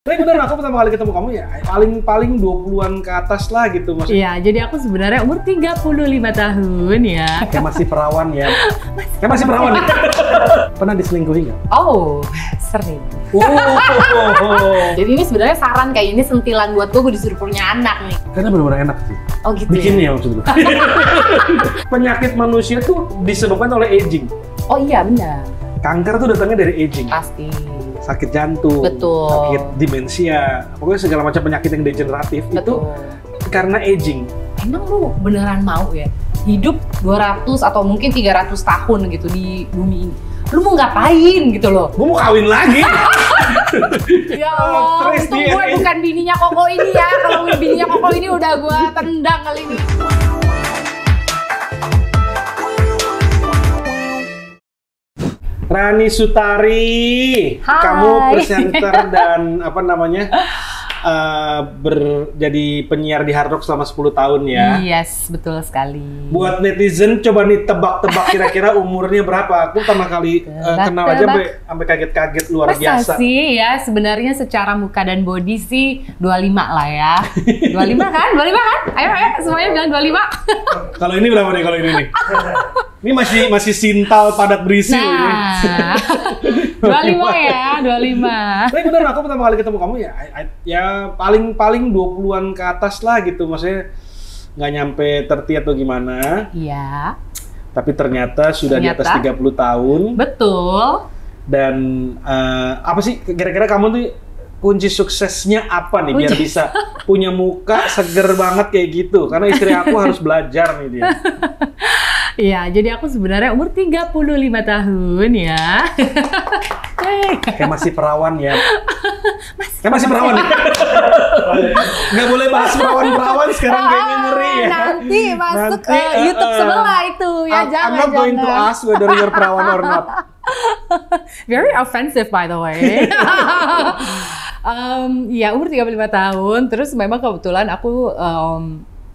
Tapi bener, aku pertama kali ketemu kamu ya paling 20-an ke atas lah gitu maksudnya. Iya, jadi aku sebenarnya umur 35 tahun ya. Kayak masih perawan ya. Kayak masih perawan ya. Pernah diselingkuhi nggak? Oh, sering. Jadi ini sebenarnya saran kayak ini sentilan buat gue disuruh punya anak nih. Karena benar-benar enak sih. Oh gitu bikinnya maksud gue. Penyakit manusia tuh disebabkan oleh aging. Oh iya benar. Kanker tuh datangnya dari aging. Pasti. Sakit jantung, Betul. sakit demensia, pokoknya segala macam penyakit yang degeneratif. Betul. Itu karena aging. Emang lu beneran mau ya hidup 200 atau mungkin 300 tahun gitu di bumi ini? Lu mau ngapain gitu loh? Gue mau kawin lagi. Ya Allah, Terus untung dia- gue bukan bininya Koko ini ya. Kalau bininya Koko ini udah gue tendang kali ini. Rani Sutari, Hai. kamu presenter dan jadi penyiar di Hard Rock selama 10 tahun ya. Yes, betul sekali. Buat netizen coba nih tebak-tebak kira-kira umurnya berapa. Aku pertama kali kenal aja sampai kaget-kaget luar Masa biasa. sih ya, sebenarnya secara muka dan body sih 25 lah ya. 25 kan? 25 kan? Ayo semuanya bilang 25. Kalau ini berapa nih kalau ini nih? Ini masih sintal padat berisi ini. Nah, 25 ya, 25. Tapi bener, aku pertama kali ketemu kamu ya paling 20-an ke atas lah gitu. Maksudnya nggak nyampe 30 atau gimana. Iya, Tapi ternyata sudah di atas 30 tahun. betul. Dan apa sih kira-kira kamu tuh kunci suksesnya apa nih biar bisa punya muka seger banget kayak gitu? Karena istri aku harus belajar nih dia. Iya, jadi aku sebenarnya umur 35 tahun ya. Kayak masih perawan ya. Kayak masih perawan ya. Nggak boleh bahas perawan-perawan sekarang kayaknya ngeri ya. Nanti masuk Nanti, YouTube sebelah itu ya, I'm not going to ask whether you're perawan or not. Very offensive by the way. Ya umur 35 tahun, terus memang kebetulan aku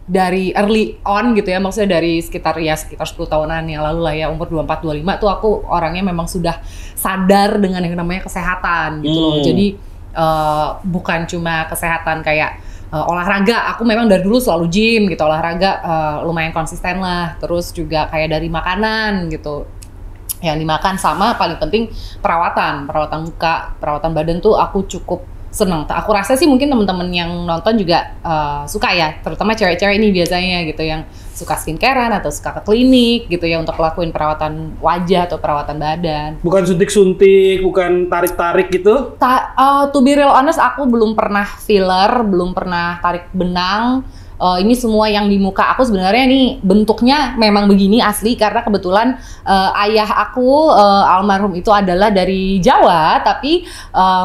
dari early on gitu ya, maksudnya dari sekitar 10 tahunan yang lalu lah ya, umur 24-25 tuh aku orangnya memang sudah sadar dengan yang namanya kesehatan gitu loh. Jadi bukan cuma kesehatan kayak olahraga, aku memang dari dulu selalu gym gitu, olahraga lumayan konsisten lah, terus juga kayak dari makanan gitu yang dimakan, sama paling penting perawatan muka, perawatan badan tuh aku cukup seneng. Aku rasa sih mungkin teman-teman yang nonton juga suka ya, terutama cewek-cewek ini biasanya gitu yang suka skincarean atau suka ke klinik gitu ya untuk lakuin perawatan wajah atau perawatan badan. Bukan suntik-suntik, bukan tarik-tarik gitu? To be real honest, aku belum pernah filler, belum pernah tarik benang. Ini semua yang di muka aku sebenarnya nih bentuknya memang begini asli karena kebetulan ayah aku almarhum itu adalah dari Jawa, tapi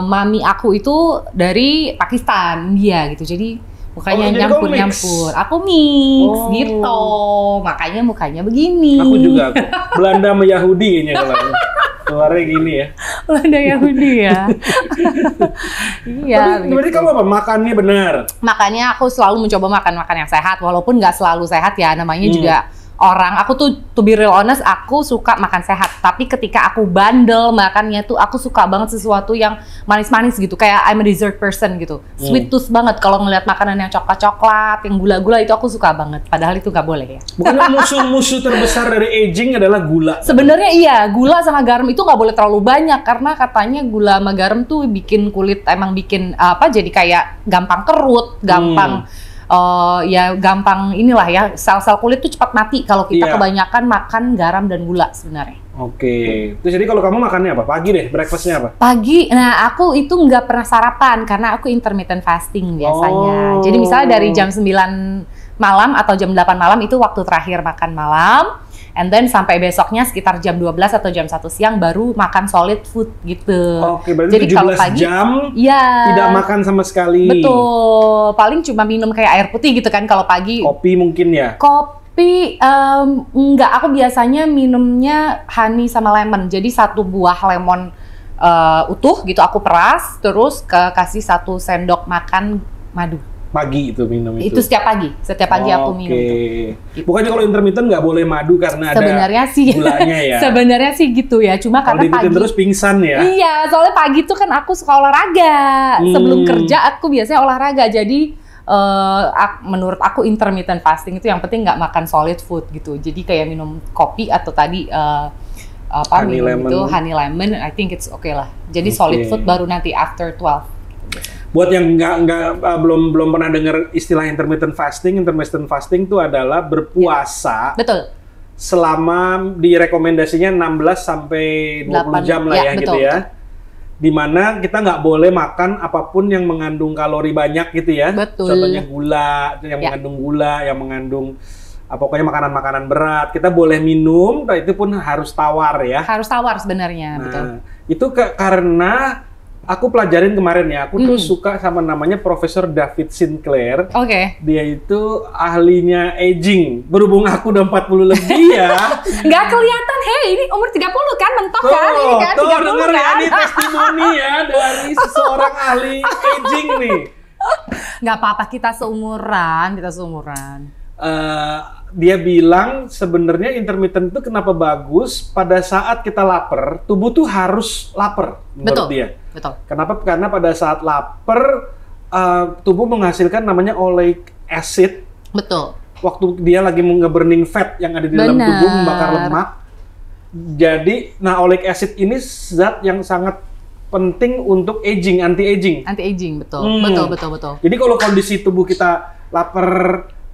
mami aku itu dari Pakistan, India gitu. Jadi mukanya nyampur-nyampur. Aku mix gitu, makanya mukanya begini. Aku juga, Belanda sama Yahudi kayaknya kalau keluarnya gini ya. Belanda Yahudi ya. Iya. Tapi berarti kamu apa? Makannya benar? Makanya aku selalu mencoba makan yang sehat, walaupun nggak selalu sehat ya, namanya juga orang. Aku tuh to be real honest, aku suka makan sehat, tapi ketika aku bandel makannya tuh aku suka banget sesuatu yang manis-manis gitu, kayak I'm a dessert person gitu, sweet tooth banget. Kalau ngeliat makanan yang coklat-coklat, yang gula-gula itu aku suka banget, padahal itu nggak boleh ya. Bukannya musuh terbesar dari aging adalah gula? Sebenarnya iya, gula sama garam itu nggak boleh terlalu banyak karena katanya gula sama garam tuh bikin kulit, emang bikin jadi kayak gampang kerut, gampang gampang inilah ya, sel-sel kulit tuh cepat mati kalau kita kebanyakan makan garam dan gula sebenarnya. Oke, terus jadi kalau kamu makannya apa? Pagi deh, breakfastnya apa? Pagi, nah aku itu nggak pernah sarapan karena aku intermittent fasting biasanya. Jadi misalnya dari jam 9 malam atau jam 8 malam itu waktu terakhir makan malam. And then sampai besoknya sekitar jam 12 atau jam 1 siang baru makan solid food gitu. Oke, berarti jadi 17 kalau pagi, jam ya, tidak makan sama sekali. Betul, paling cuma minum kayak air putih gitu kan kalau pagi. Kopi mungkin ya? Kopi, enggak, aku biasanya minumnya honey sama lemon. Jadi 1 buah lemon utuh gitu aku peras, terus kasih 1 sendok makan madu. pagi itu minum itu. Itu setiap pagi aku minum itu. Gitu. Bukannya kalau intermittent nggak boleh madu karena sebenarnya ada gulanya ya? Sebenarnya sih gitu ya, cuma karena pagi terus pingsan ya? Iya, soalnya pagi tuh kan aku suka olahraga. Sebelum kerja aku biasanya olahraga, jadi menurut aku intermittent fasting itu yang penting nggak makan solid food gitu. Jadi kayak minum kopi atau tadi honey lemon, I think it's okay lah. Jadi solid food baru nanti after 12. Buat yang belum pernah dengar istilah intermittent fasting itu adalah berpuasa. Betul. Selama direkomendasinya 16 sampai 20 jam lah ya, gitu ya. Dimana kita nggak boleh makan apapun yang mengandung kalori banyak gitu ya. Betul. Contohnya gula, yang mengandung pokoknya makanan-makanan berat. Kita boleh minum, tapi itu pun harus tawar ya. Harus tawar sebenarnya, betul. Itu karena aku pelajarin kemarin ya, aku tuh suka sama namanya Profesor David Sinclair. Dia itu ahlinya aging. Berhubung aku udah 40 lebih ya. Nggak kelihatan, ini umur 30 kan, mentok kan? Ini kan, tuh denger ya, ini testimoni ya dari seseorang ahli aging nih. Nggak apa-apa, kita seumuran. Dia bilang sebenarnya intermittent itu kenapa bagus pada saat kita lapar, tubuh tuh harus lapar menurut dia. Betul. Kenapa? Karena pada saat lapar tubuh menghasilkan namanya oleic acid. Betul. Waktu dia lagi nge-burning fat yang ada di dalam tubuh, membakar lemak. Jadi, oleic acid ini zat yang sangat penting untuk anti-aging. Anti-aging, betul. Betul. Jadi kalau kondisi tubuh kita lapar,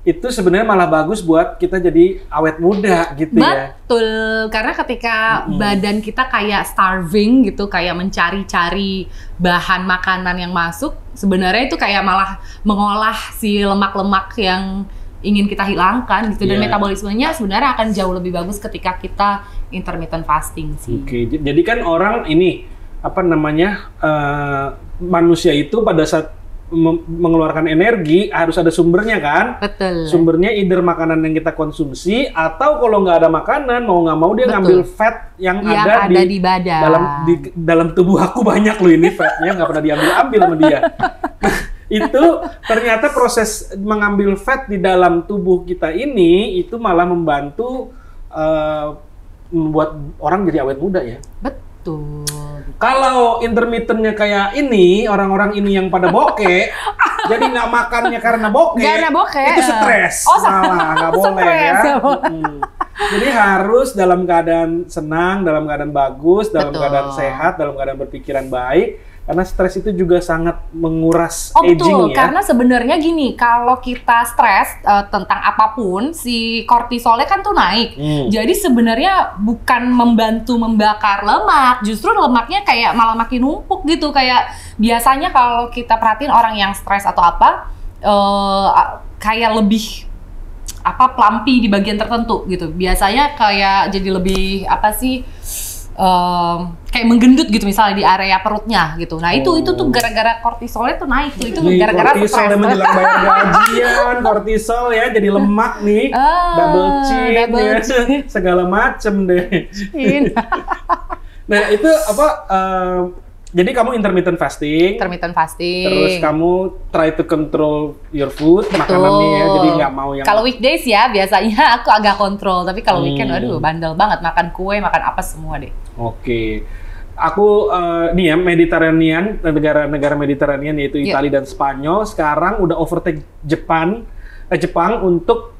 itu sebenarnya malah bagus buat kita jadi awet muda gitu ya. Betul, karena ketika badan kita kayak starving gitu, kayak mencari-cari bahan makanan yang masuk, sebenarnya itu kayak malah mengolah si lemak-lemak yang ingin kita hilangkan gitu. Dan metabolismenya sebenarnya akan jauh lebih bagus ketika kita intermittent fasting sih. Jadi kan orang ini, manusia itu pada saat mengeluarkan energi harus ada sumbernya kan? Betul. Sumbernya either makanan yang kita konsumsi atau kalau nggak ada makanan mau nggak mau dia ngambil fat yang ada di badan. Dalam tubuh aku banyak loh ini fatnya, nggak pernah diambil sama dia. Itu ternyata proses mengambil fat di dalam tubuh kita ini itu malah membantu membuat orang jadi awet muda ya. Betul. Kalau intermittentnya kayak ini, orang-orang ini yang pada bokeh, jadi nggak makannya karena bokeh, itu stres. Malah nggak boleh ya. Jadi harus dalam keadaan senang, dalam keadaan bagus, dalam keadaan sehat, dalam keadaan berpikiran baik. Karena stres itu juga sangat menguras aging ya. Karena sebenarnya gini, kalau kita stres tentang apapun, si kortisolnya kan tuh naik. Jadi sebenarnya bukan membantu membakar lemak, justru lemaknya kayak malah makin numpuk gitu. Kayak biasanya kalau kita perhatiin orang yang stres atau apa, kayak lebih plumpy di bagian tertentu gitu. Biasanya kayak jadi lebih kayak menggendut gitu misalnya di area perutnya gitu. Nah itu tuh gara-gara kortisolnya tuh naik tuh. Itu gara-gara kortisol yang menjelang bayar gajian, kortisol ya jadi lemak nih, double chin, segala macem deh. Nah itu jadi kamu intermittent fasting. Terus kamu try to control your food, makanannya ya. Jadi nggak mau yang. Kalau weekdays ya biasanya aku agak kontrol, tapi kalau weekend aduh bandel banget, makan kue, makan apa semua deh. Oke. Aku nih ya Mediterranean, negara Mediterranean yaitu Italia dan Spanyol sekarang udah overtake Jepang untuk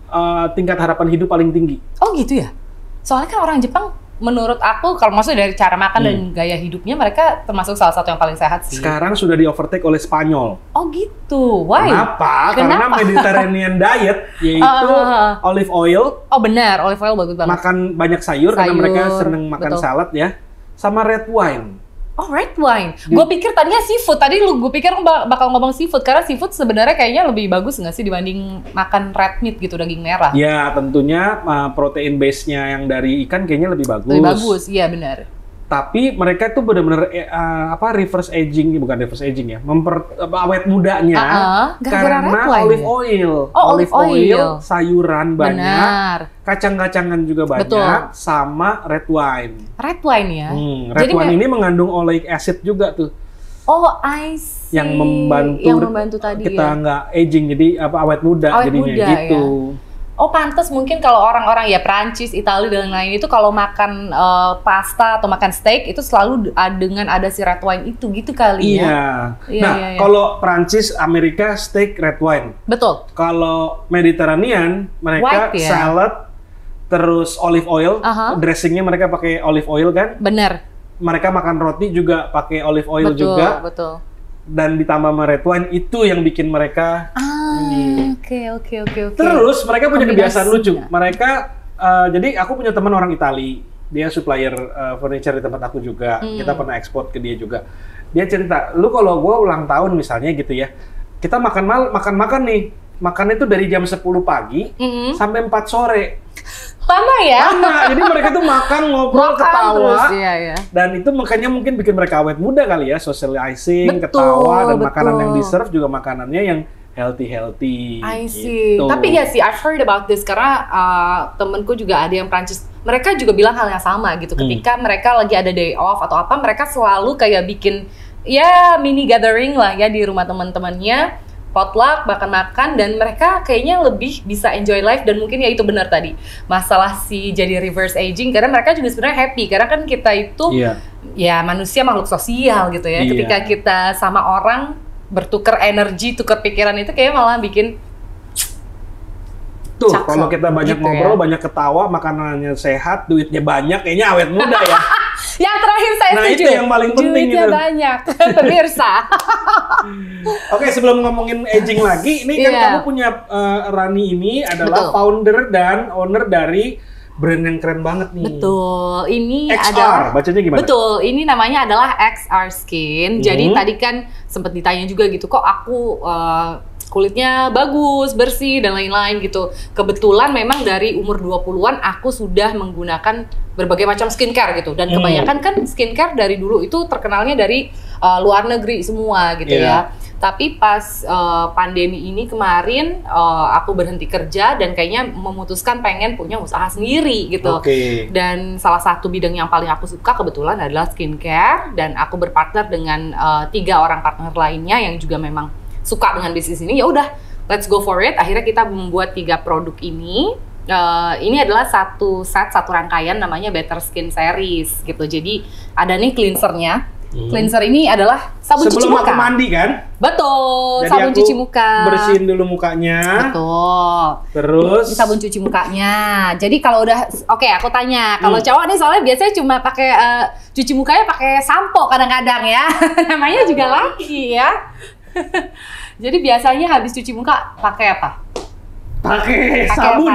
tingkat harapan hidup paling tinggi. Oh gitu ya? Soalnya kan orang Jepang menurut aku kalau maksudnya dari cara makan dan gaya hidupnya mereka termasuk salah satu yang paling sehat sih. Sekarang sudah di overtake oleh Spanyol. Oh gitu. Why? Kenapa? Karena Mediterranean diet yaitu olive oil. Oh benar, olive oil bagus banget. Makan banyak sayur karena mereka seneng makan salad ya. Sama red wine. Oh red wine. Gue pikir tadinya seafood. Gue pikir bakal ngomong seafood karena seafood sebenarnya kayaknya lebih bagus nggak sih dibanding makan red meat gitu, daging merah. Ya tentunya protein base-nya yang dari ikan kayaknya lebih bagus. Lebih bagus, iya benar. Tapi mereka tuh benar-benar reverse aging, bukan reverse aging ya, awet mudanya karena olive oil. Olive oil, sayuran banyak, kacang-kacangan juga banyak, sama red wine. Red wine ya. Red wine ini mengandung oleic acid juga tuh. Oh, I see. Yang membantu tadi kita nggak aging, jadi awet muda jadinya gitu. Ya? Oh, pantas mungkin kalau orang-orang ya Prancis, Italia dan lain-lain itu kalau makan pasta atau makan steak itu selalu dengan ada si red wine itu gitu kali ya. Iya. Kalau Prancis, Amerika steak red wine. Betul. Kalau Mediterranean mereka white, ya? salad terus olive oil, dressingnya mereka pakai olive oil kan? Bener. Mereka makan roti juga pakai olive oil juga. Betul. Dan ditambah sama red wine itu yang bikin mereka Oke. Terus mereka punya kebiasaan lucu. Mereka jadi aku punya teman orang Itali, dia supplier furniture di tempat aku juga. Kita pernah ekspor ke dia juga. Dia cerita, lu kalau gue ulang tahun misalnya gitu ya, kita makan nih. Makannya itu dari jam 10 pagi sampai 4 sore. Lama ya? Lama, jadi mereka tuh makan, ngobrol, ketawa. Terus, iya. Dan itu makanya mungkin bikin mereka awet muda kali ya, socializing, ketawa, dan makanan yang di-serve juga makanannya yang healthy. I see. Gitu. Tapi ya sih, I've heard about this karena temenku juga ada yang Prancis. Mereka juga bilang hal yang sama gitu. Ketika mereka lagi ada day off atau apa, mereka selalu kayak bikin ya mini gathering lah ya di rumah teman-temannya. Potluck, makan-makan, dan mereka kayaknya lebih bisa enjoy life, dan mungkin ya itu benar tadi masalah si jadi reverse aging karena mereka juga sebenarnya happy karena kan kita itu ya manusia makhluk sosial gitu ya. Ketika kita sama orang bertukar energi, tukar pikiran itu kayak malah bikin tuh kalau kita banyak gitu ngobrol, banyak ketawa, makanannya sehat, duitnya banyak, kayaknya awet muda ya. Yang terakhir saya setuju. Itu yang paling penting duitnya gitu. Banyak, pemirsa. Oke, sebelum ngomongin aging lagi, ini kan kamu punya Rani ini adalah founder dan owner dari brand yang keren banget nih. Betul, ini XR, bacanya gimana? Betul, ini namanya adalah XR Skin. Jadi tadi kan sempat ditanya juga gitu, kok aku kulitnya bagus, bersih, dan lain-lain gitu. Kebetulan memang dari umur 20-an aku sudah menggunakan berbagai macam skincare gitu. Dan kebanyakan kan skincare dari dulu itu terkenalnya dari luar negeri semua gitu ya. Tapi pas pandemi ini kemarin aku berhenti kerja dan kayaknya memutuskan pengen punya usaha sendiri gitu. Dan salah satu bidang yang paling aku suka kebetulan adalah skincare. Dan aku berpartner dengan 3 orang partner lainnya yang juga memang suka dengan bisnis ini. Ya udah, let's go for it. Akhirnya kita membuat 3 produk ini. Ini adalah satu rangkaian namanya Better Skin Series gitu. Jadi ada nih cleansernya. Cleanser ini adalah sabun cuci muka. Sebelum aku mandi kan? Betul. Jadi sabun cuci muka. Bersihin dulu mukanya. Betul. Terus sabun cuci mukanya. Jadi kalau udah aku tanya. Kalau cowok nih soalnya biasanya cuma pakai cuci mukanya pakai sampo kadang-kadang ya. Namanya juga laki ya. Jadi biasanya habis cuci muka pakai apa? Pakai sabun.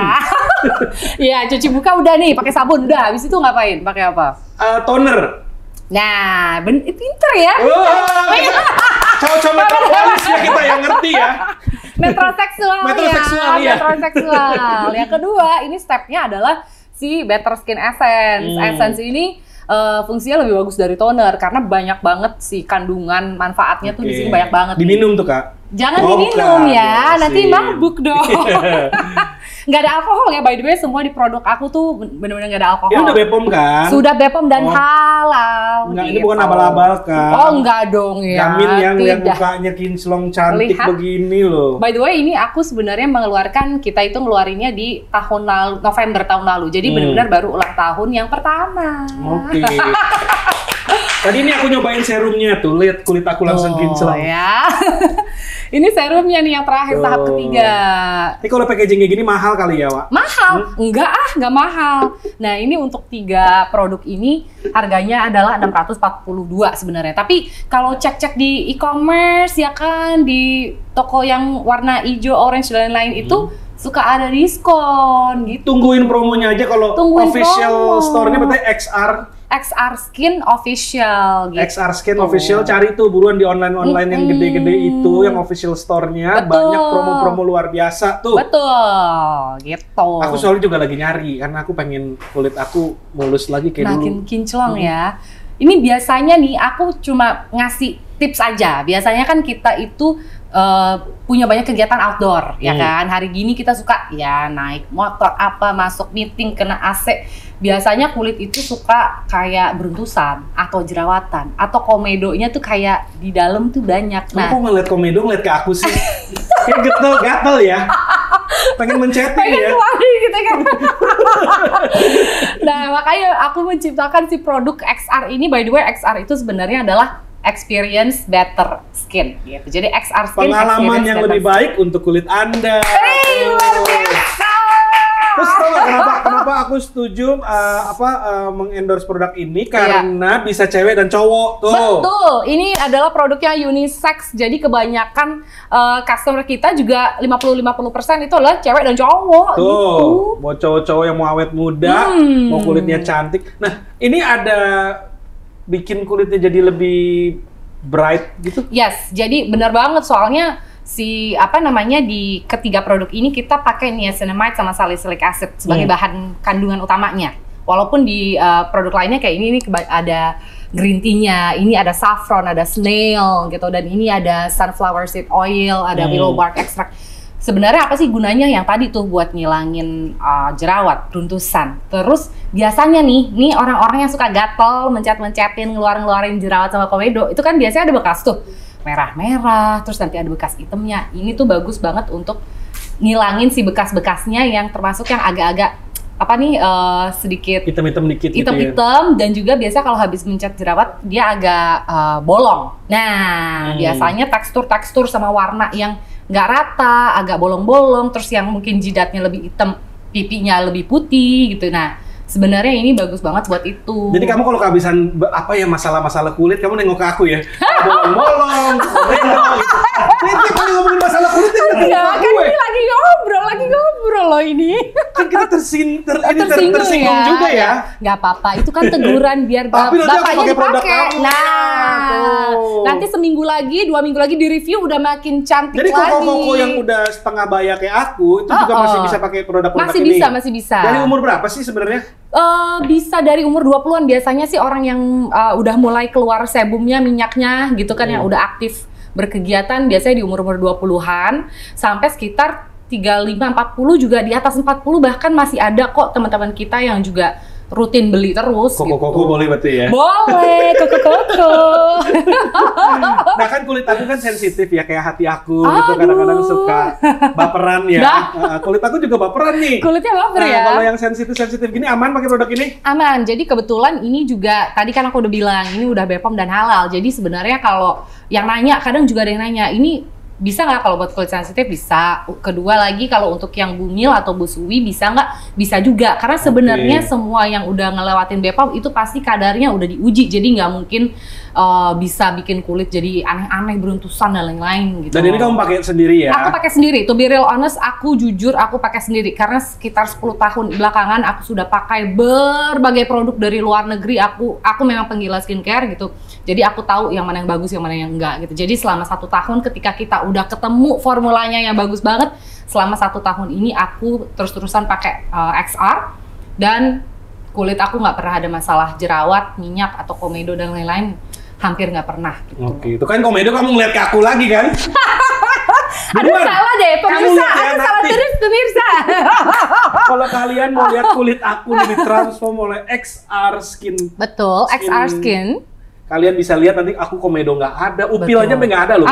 Iya, cuci muka udah nih, pakai sabun udah. Habis itu ngapain? Pakai apa? Toner. Nah, pinter ya. Cowok-cowok metropolis ya kita yang ngerti ya. Metroseksual ya. Metroseksual. Yang kedua, ini stepnya adalah si Better Skin Essence. Essence ini fungsinya lebih bagus dari toner karena banyak banget sih kandungan manfaatnya tuh di sini banyak banget. Diminum tuh Kak? Jangan diminum ya, nanti mabuk dong. Nggak ada alkohol ya, by the way, semua di produk aku tuh bener-bener nggak ada alkohol. Ini udah BPOM kan? Sudah BPOM dan halal. Enggak, ini bukan abal-abal kan? Oh enggak dong ya. Gamin yang mukanya kinclong cantik begini loh. By the way, ini aku sebenarnya kita itu ngeluarinnya di November tahun lalu. Jadi benar-benar baru ulang tahun yang pertama. Oke. Tadi ini aku nyobain serumnya tuh, lihat kulit aku langsung kinclong. Ya. Ini serumnya nih yang terakhir tahap ketiga. Ini kalau packaging kayak gini mahal kali ya, Wak? Mahal? Enggak mahal. Nah, ini untuk 3 produk ini harganya adalah 642 sebenarnya. Tapi kalau cek-cek di e-commerce ya kan, di toko yang warna hijau, orange dan lain-lain itu suka ada diskon gitu. Tungguin promonya aja kalau official store-nya berarti XR Skin Official gitu. XR Skin Official, cari tuh buruan di online yang gede-gede itu, yang official store-nya. Banyak promo-promo luar biasa tuh. Betul, gitu. Aku soalnya juga lagi nyari, karena aku pengen kulit aku mulus lagi kayak dulu. Makin kinclong ya. Ini biasanya nih aku cuma ngasih tips aja. Biasanya kan kita itu punya banyak kegiatan outdoor, ya kan? Hari gini kita suka ya naik motor apa, masuk meeting kena AC. Biasanya kulit itu suka kayak beruntusan atau jerawatan atau komedonya tuh kayak di dalam tuh banyak. Nah, kok ngeliat komedo ngeliat ke aku sih? Kayak gatel ya. Pengen mencetin ya. Gitu kan. Nah, makanya aku menciptakan si produk XR ini. By the way, XR itu sebenarnya adalah experience better skin gitu. Jadi XR Skin pengalaman yang lebih baik untuk kulit Anda. Luar biasa. Terus tau gak kenapa aku setuju mengendorse produk ini karena bisa cewek dan cowok tuh. Betul. Ini adalah produknya unisex. Jadi kebanyakan customer kita juga 50-50% itu adalah cewek dan cowok. Tuh, gitu. Mau cowok-cowok yang mau awet muda, mau kulitnya cantik. Nah, ini ada bikin kulitnya jadi lebih bright gitu? Yes, jadi benar banget soalnya si di ketiga produk ini kita pakai niacinamide sama salicylic acid sebagai bahan kandungan utamanya. Walaupun di produk lainnya kayak ini ada green tea-nya, ini ada saffron, ada snail gitu, dan ini ada sunflower seed oil, ada willow bark extract. Sebenarnya apa sih gunanya yang tadi tuh buat ngilangin jerawat, beruntusan. Terus biasanya nih orang-orang yang suka gatel, mencet-mencetin, ngeluarin jerawat sama komedo, itu kan biasanya ada bekas tuh merah-merah, terus nanti ada bekas hitamnya. Ini tuh bagus banget untuk ngilangin si bekas-bekasnya yang termasuk yang agak-agak sedikit hitam-hitam dikit hitam-hitam, dan juga biasa kalau habis mencet jerawat dia agak bolong. Nah, biasanya tekstur sama warna yang nggak rata, agak bolong-bolong, terus yang mungkin jidatnya lebih hitam, pipinya lebih putih gitu. Nah, sebenarnya ini bagus banget buat itu. Jadi kamu kalau kehabisan masalah-masalah kulit, kamu nengok ke aku ya. Bolong-bolong, gitu. Nanti kalau ngomongin masalah kulit, ya kan ini lagi ngobrol loh ini. Kan kita tersinggung juga ya. Nggak apa-apa, itu kan teguran biar bapaknya dipakai. Nah, nanti seminggu lagi, 2 minggu lagi di review udah makin cantik lagi. Jadi koko-koko yang udah setengah baya kayak aku, itu juga masih bisa pakai produk-produk ini? Masih bisa. Dari umur berapa sih sebenarnya? Bisa dari umur 20-an. Biasanya sih orang yang udah mulai keluar sebumnya, minyaknya gitu kan, yang udah aktif berkegiatan, biasanya di umur-umur 20-an sampai sekitar 35-40, juga di atas 40 bahkan masih ada kok teman-teman kita yang juga rutin beli terus. Koko-koko boleh berarti ya? Boleh, koko-koko. Nah kan kulit aku kan sensitif ya, kayak hati aku gitu, kadang-kadang suka baperan ya. Kulit aku juga baperan nih. Kulitnya baper ya? Kalau yang sensitif gini aman pakai produk ini? Aman, jadi kebetulan ini juga, tadi kan aku udah bilang, ini udah BPOM dan halal. Jadi sebenarnya kalau yang nanya, kadang juga ada yang nanya, ini bisa nggak kalau buat kulit sensitif? Bisa. Kedua lagi, kalau untuk yang bumil atau busui bisa nggak? Bisa juga. Karena sebenarnya semua yang udah ngelewatin BPOM itu pasti kadarnya udah diuji. Jadi nggak mungkin bisa bikin kulit jadi aneh-aneh, beruntusan dan lain-lain gitu. Dan ini kamu pakai sendiri ya? Aku pakai sendiri. To be real honest, aku jujur aku pakai sendiri. Karena sekitar 10 tahun belakangan aku sudah pakai berbagai produk dari luar negeri. Aku memang penggila skincare gitu. Jadi aku tahu yang mana yang bagus, yang mana yang enggak gitu. Jadi selama 1 tahun ketika kita udah ketemu formulanya yang bagus banget, selama 1 tahun ini aku terus-terusan pakai XR, dan kulit aku nggak pernah ada masalah jerawat, minyak atau komedo dan lain-lain, hampir nggak pernah gitu. Oke, itu kan komedo kamu ngeliat ke aku lagi kan? Aduh, salah deh pemirsa, aku salah terus pemirsa. Kalau kalian mau lihat kulit aku nih ditransform oleh XR Skin. Betul, XR Skin. Kalian bisa lihat nanti aku komedo nggak ada, upil aja nggak ada loh.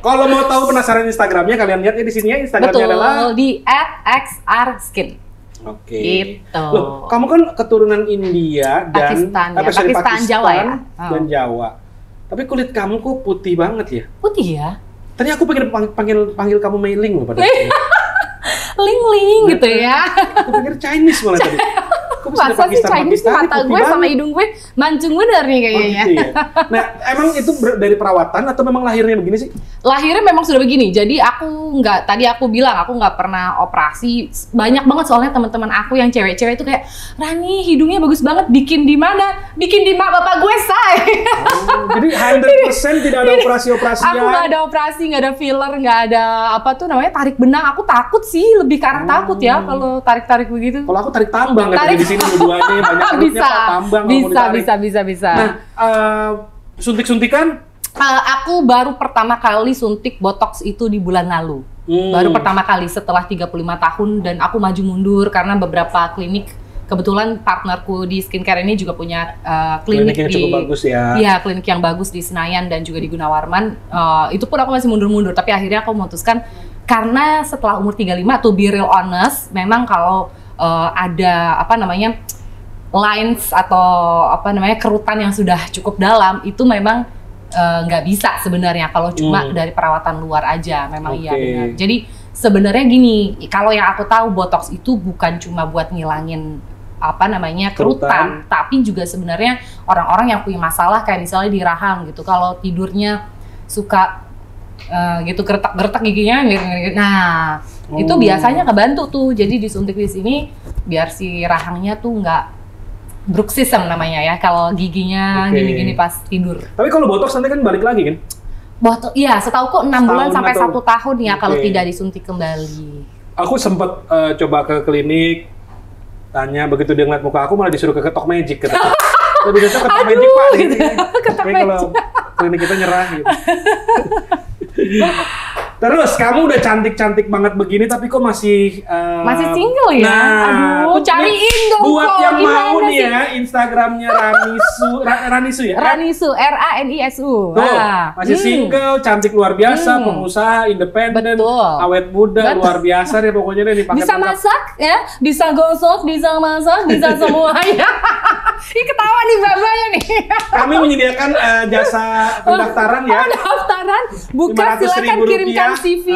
Kalau mau tahu penasaran Instagramnya, kalian lihat ya di sini ya, Instagramnya adalah di @xrskin. Oke. Gitu. Loh, kamu kan keturunan India dan Pakistan, Jawa ya. Dan Jawa. Tapi kulit kamu kok putih banget ya? Putih ya? Tadi aku panggil kamu Mei-Ling loh pada Ling gitu ya. Aku pikir Chinese malah tadi. Masa sih Chinese tuh mata gue sama hidung gue mancung bener nih kayaknya. Gitu ya? Nah, emang itu dari perawatan atau memang lahirnya begini sih? Lahirnya memang sudah begini. Jadi tadi aku bilang aku nggak pernah operasi. Banyak banget soalnya teman-teman aku yang cewek-cewek itu kayak, Rani hidungnya bagus banget, bikin di mana? Bikin di mak bapak gue, say. Jadi 100% tidak ada operasi-operasi. Aku nggak ada operasi, nggak ada filler, nggak ada tarik benang. Aku takut sih, lebih ke arah takut ya kalau tarik-tarik begitu. Kalau aku tarik tambang di sini dua-duanya banyak bisa. Nah, suntik-suntikan? Aku baru pertama kali suntik botox itu di bulan lalu. Baru pertama kali setelah 35 tahun dan aku maju mundur karena beberapa klinik, kebetulan partnerku di skincare ini juga punya klinik yang cukup bagus ya. Iya, klinik yang bagus di Senayan dan juga di Gunawarman. Itu pun aku masih mundur-mundur, tapi akhirnya aku memutuskan karena setelah umur 35, to be real honest, memang kalau ada lines atau kerutan yang sudah cukup dalam, itu memang nggak bisa sebenarnya kalau cuma dari perawatan luar aja, memang iya benar. Jadi sebenarnya gini, kalau yang aku tahu botox itu bukan cuma buat ngilangin kerutan, tapi juga sebenarnya orang-orang yang punya masalah kayak misalnya di rahang gitu, kalau tidurnya suka gitu gertak-gertak giginya, nah itu biasanya kebantu tuh, jadi disuntik di sini biar si rahangnya tuh nggak bruxism namanya ya, kalau giginya gini-gini pas tidur. Tapi kalau botox nanti kan balik lagi kan? Botox, iya, setauku 6 bulan sampai 1 tahun ya kalau tidak disuntik kembali. Aku sempat coba ke klinik, tanya, begitu dia ngeliat muka aku malah disuruh ke Ketok Magic. Lebih cocok Ketok Magic Pak. Gitu. Tapi kalau klinik kita nyerah gitu. Terus kamu udah cantik-cantik banget begini tapi kok masih single ya? Nah, aduh, cariin dong. Buat yang mau nih ya, Instagramnya Ranisu ya? Ranisu, RANISU. Tuh, masih single, cantik luar biasa, pengusaha, independen, awet muda, luar biasa deh pokoknya deh dipakai. Bisa masak ya, bisa gosok, bisa masak, bisa semuanya. Ih, ketawa nih mbak-mbaknya nih. Kami menyediakan jasa pendaftaran ya. Pendaftaran, buka silakan kirimkan CV.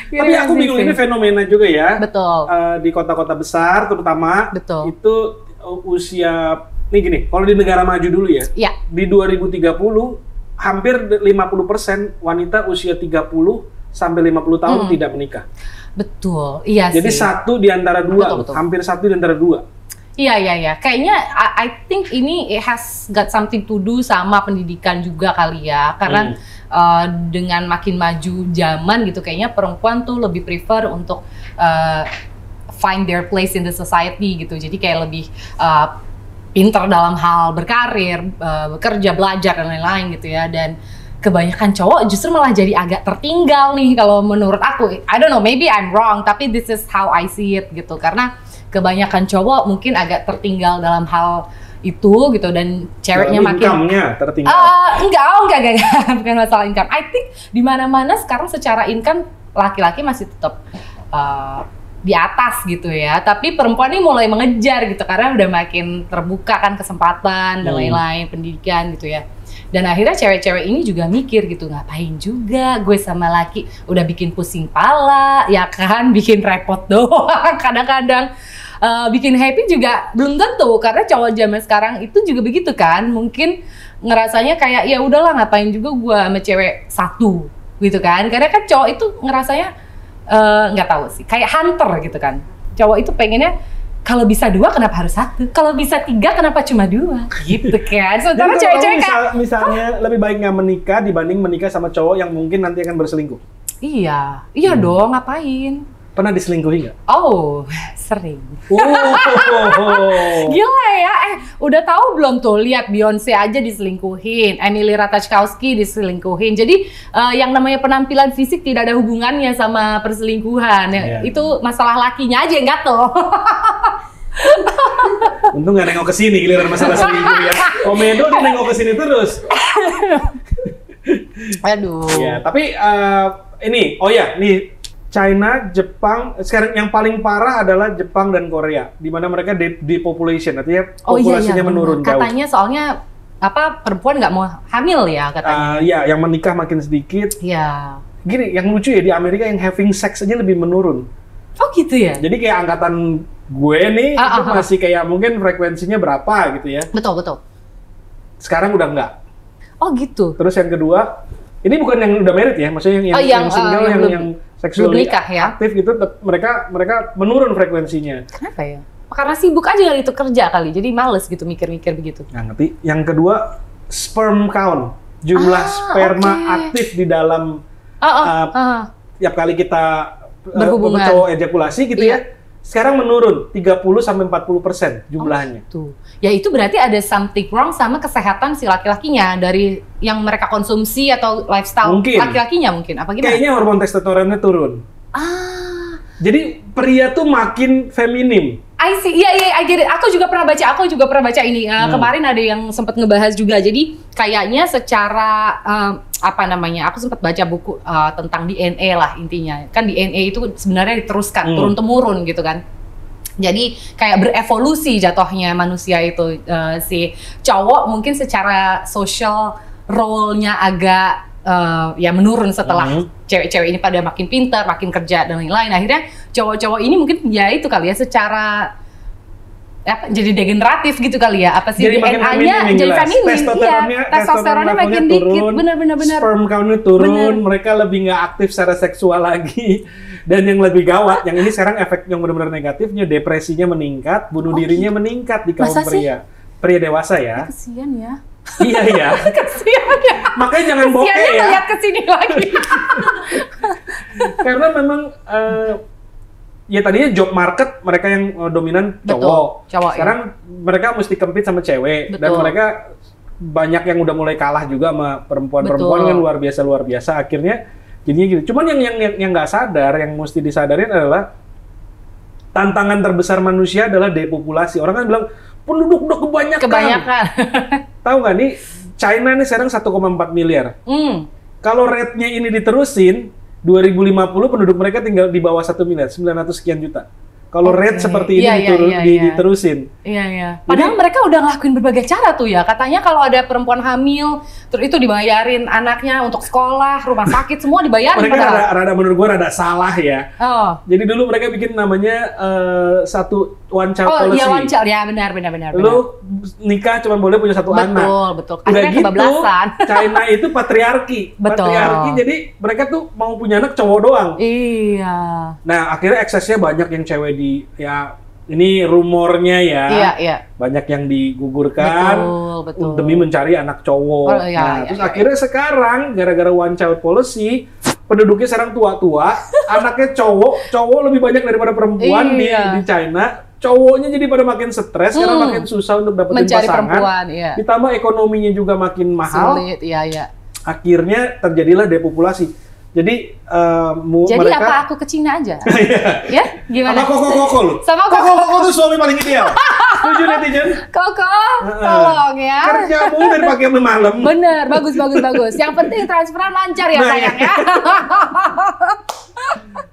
Tapi aku bingung, ini fenomena juga ya. Betul. Di kota-kota besar terutama. Betul. Itu usia, nih gini, kalau di negara maju dulu ya. Iya. Di 2030 hampir 50% wanita usia 30 sampai 50 tahun tidak menikah. Betul, iya sih. Jadi satu di antara dua, betul. Hampir satu di antara dua. Iya. Kayaknya I think ini it has got something to do sama pendidikan juga kali ya. Karena dengan makin maju zaman gitu, kayaknya perempuan tuh lebih prefer untuk find their place in the society gitu. Jadi kayak lebih pintar dalam hal berkarir, bekerja, belajar dan lain-lain gitu ya. Dan kebanyakan cowok justru malah jadi agak tertinggal nih kalau menurut aku. I don't know, maybe I'm wrong, tapi this is how I see it gitu. Karena kebanyakan cowok mungkin agak tertinggal dalam hal itu gitu, dan ceweknya makin income-nya tertinggal. Enggak, bukan masalah income. I think di mana-mana sekarang secara income laki-laki masih tetap di atas gitu ya, tapi perempuan ini mulai mengejar gitu karena udah makin terbuka kan kesempatan dan lain-lain, pendidikan gitu ya. Dan akhirnya cewek-cewek ini juga mikir gitu, ngapain juga gue sama laki, udah bikin pusing pala ya kan, bikin repot doang kadang-kadang. Bikin happy juga belum tentu, karena cowok zaman sekarang itu juga begitu kan, mungkin ngerasanya kayak ya udahlah ngapain juga gue sama cewek satu gitu kan, karena kan cowok itu ngerasanya nggak tahu sih, kayak hunter gitu kan, cowok itu pengennya kalau bisa 2 kenapa harus 1, kalau bisa 3 kenapa cuma 2 gitu kan. Sementara cewek-cewek misalnya lebih baik nggak menikah dibanding menikah sama cowok yang mungkin nanti akan berselingkuh. Iya dong, ngapain? Pernah diselingkuhi nggak? Oh, sering. Gila ya, udah tahu belum tuh, lihat Beyonce aja diselingkuhin, Emily Ratajkowski diselingkuhin. Jadi yang namanya penampilan fisik tidak ada hubungannya sama perselingkuhan. Itu masalah lakinya aja, enggak tuh. Untung nggak nengok ke sini giliran masalah selingkuh ya. Komedo dia nengok ke sini terus. Aduh. Ya, tapi nih China, Jepang, sekarang yang paling parah adalah Jepang dan Korea, di mana mereka depopulation, artinya populasinya menurun jauh. Katanya soalnya perempuan nggak mau hamil ya katanya. Iya, yang menikah makin sedikit. Iya. Gini, yang lucu ya, di Amerika yang having sex aja lebih menurun. Oh gitu ya? Jadi kayak angkatan gue nih, itu masih kayak mungkin frekuensinya berapa gitu ya. Betul. Sekarang udah enggak. Oh gitu. Terus yang kedua, ini bukan yang udah married ya, maksudnya yang single, yang seksually aktif gitu, mereka menurun frekuensinya. Kenapa ya? Karena sibuk aja kali itu kerja kali, jadi males gitu mikir-mikir begitu. Nggak ngerti. Yang kedua, sperm count, jumlah sperma aktif di dalam tiap kali kita berhubungan, cowok ejakulasi gitu ya, sekarang menurun 30-40% jumlahnya. Tuh. Ya itu berarti ada something wrong sama kesehatan si laki-lakinya dari yang mereka konsumsi atau lifestyle laki-lakinya mungkin. Apa gimana? Kayaknya hormon testosteronnya turun. Jadi pria tuh makin feminim. I see, iya, I get it. Aku juga pernah baca ini. Kemarin ada yang sempat ngebahas juga. Jadi kayaknya secara aku sempat baca buku tentang DNA lah intinya. Kan DNA itu sebenarnya diteruskan turun temurun gitu kan. Jadi kayak berevolusi jatuhnya manusia itu. Si cowok mungkin secara social role-nya agak menurun setelah cewek-cewek ini pada makin pintar, makin kerja dan lain-lain. Akhirnya cowok-cowok ini mungkin ya itu kali ya secara jadi degeneratif gitu kali ya. Apa sih DNA-nya jadi feminim. Testosteronnya makin dikit. Benar. Sperm count-nya turun, mereka lebih nggak aktif secara seksual lagi. Dan yang lebih gawat, yang ini sekarang efek yang benar-benar negatifnya, depresinya meningkat, bunuh dirinya meningkat di kaum pria. Pria dewasa ya. Kasian ya. Iya. Kasian ya. Makanya jangan bokeh ya. Lihat kesini lagi. Karena memang ya tadinya job market mereka yang dominan cowok. Sekarang mereka mesti compete sama cewek. Dan mereka banyak yang udah mulai kalah juga sama perempuan-perempuan kan luar biasa. Akhirnya jadinya gitu. Cuman yang nggak sadar, yang mesti disadarin adalah tantangan terbesar manusia adalah depopulasi. Orang kan bilang penduduk udah kebanyakan. Tahu nggak nih, China nih sekarang 1,4 miliar. Kalau rate-nya ini diterusin, 2050 penduduk mereka tinggal di bawah 1 miliar, 900 sekian juta. Kalau rate seperti ini diterusin. Iya. Padahal mereka udah ngelakuin berbagai cara tuh ya. Katanya kalau ada perempuan hamil, terus itu dibayarin anaknya untuk sekolah, rumah sakit, semua dibayarin. Mereka rada menurut gue rada salah ya. Jadi dulu mereka bikin namanya satu one child policy. Iya one child, ya benar. Lu nikah cuma boleh punya satu anak. Betul. Udah gitu, China itu patriarki. Patriarki, jadi mereka tuh mau punya anak cowok doang. Iya. Nah, akhirnya eksesnya banyak yang cewek ini rumornya ya. Iya. Banyak yang digugurkan betul. demi mencari anak cowok. Terus akhirnya sekarang gara-gara one child policy, penduduknya sekarang tua-tua, anaknya cowok lebih banyak daripada perempuan di China. Cowoknya jadi pada makin stres karena makin susah untuk dapetin mencari pasangan. Perempuan, Ditambah ekonominya juga makin mahal. Sulit, iya. Akhirnya terjadilah depopulasi. Jadi mereka... apa aku ke Cina aja? Ya? Gimana? Sama Koko lu? Sama Koko tuh suami paling ideal. Setuju netizen? Koko, tolong ya. Kerja mulu dari pagi sampai malam. Bener, bagus. Yang penting transferan lancar ya sayang ya.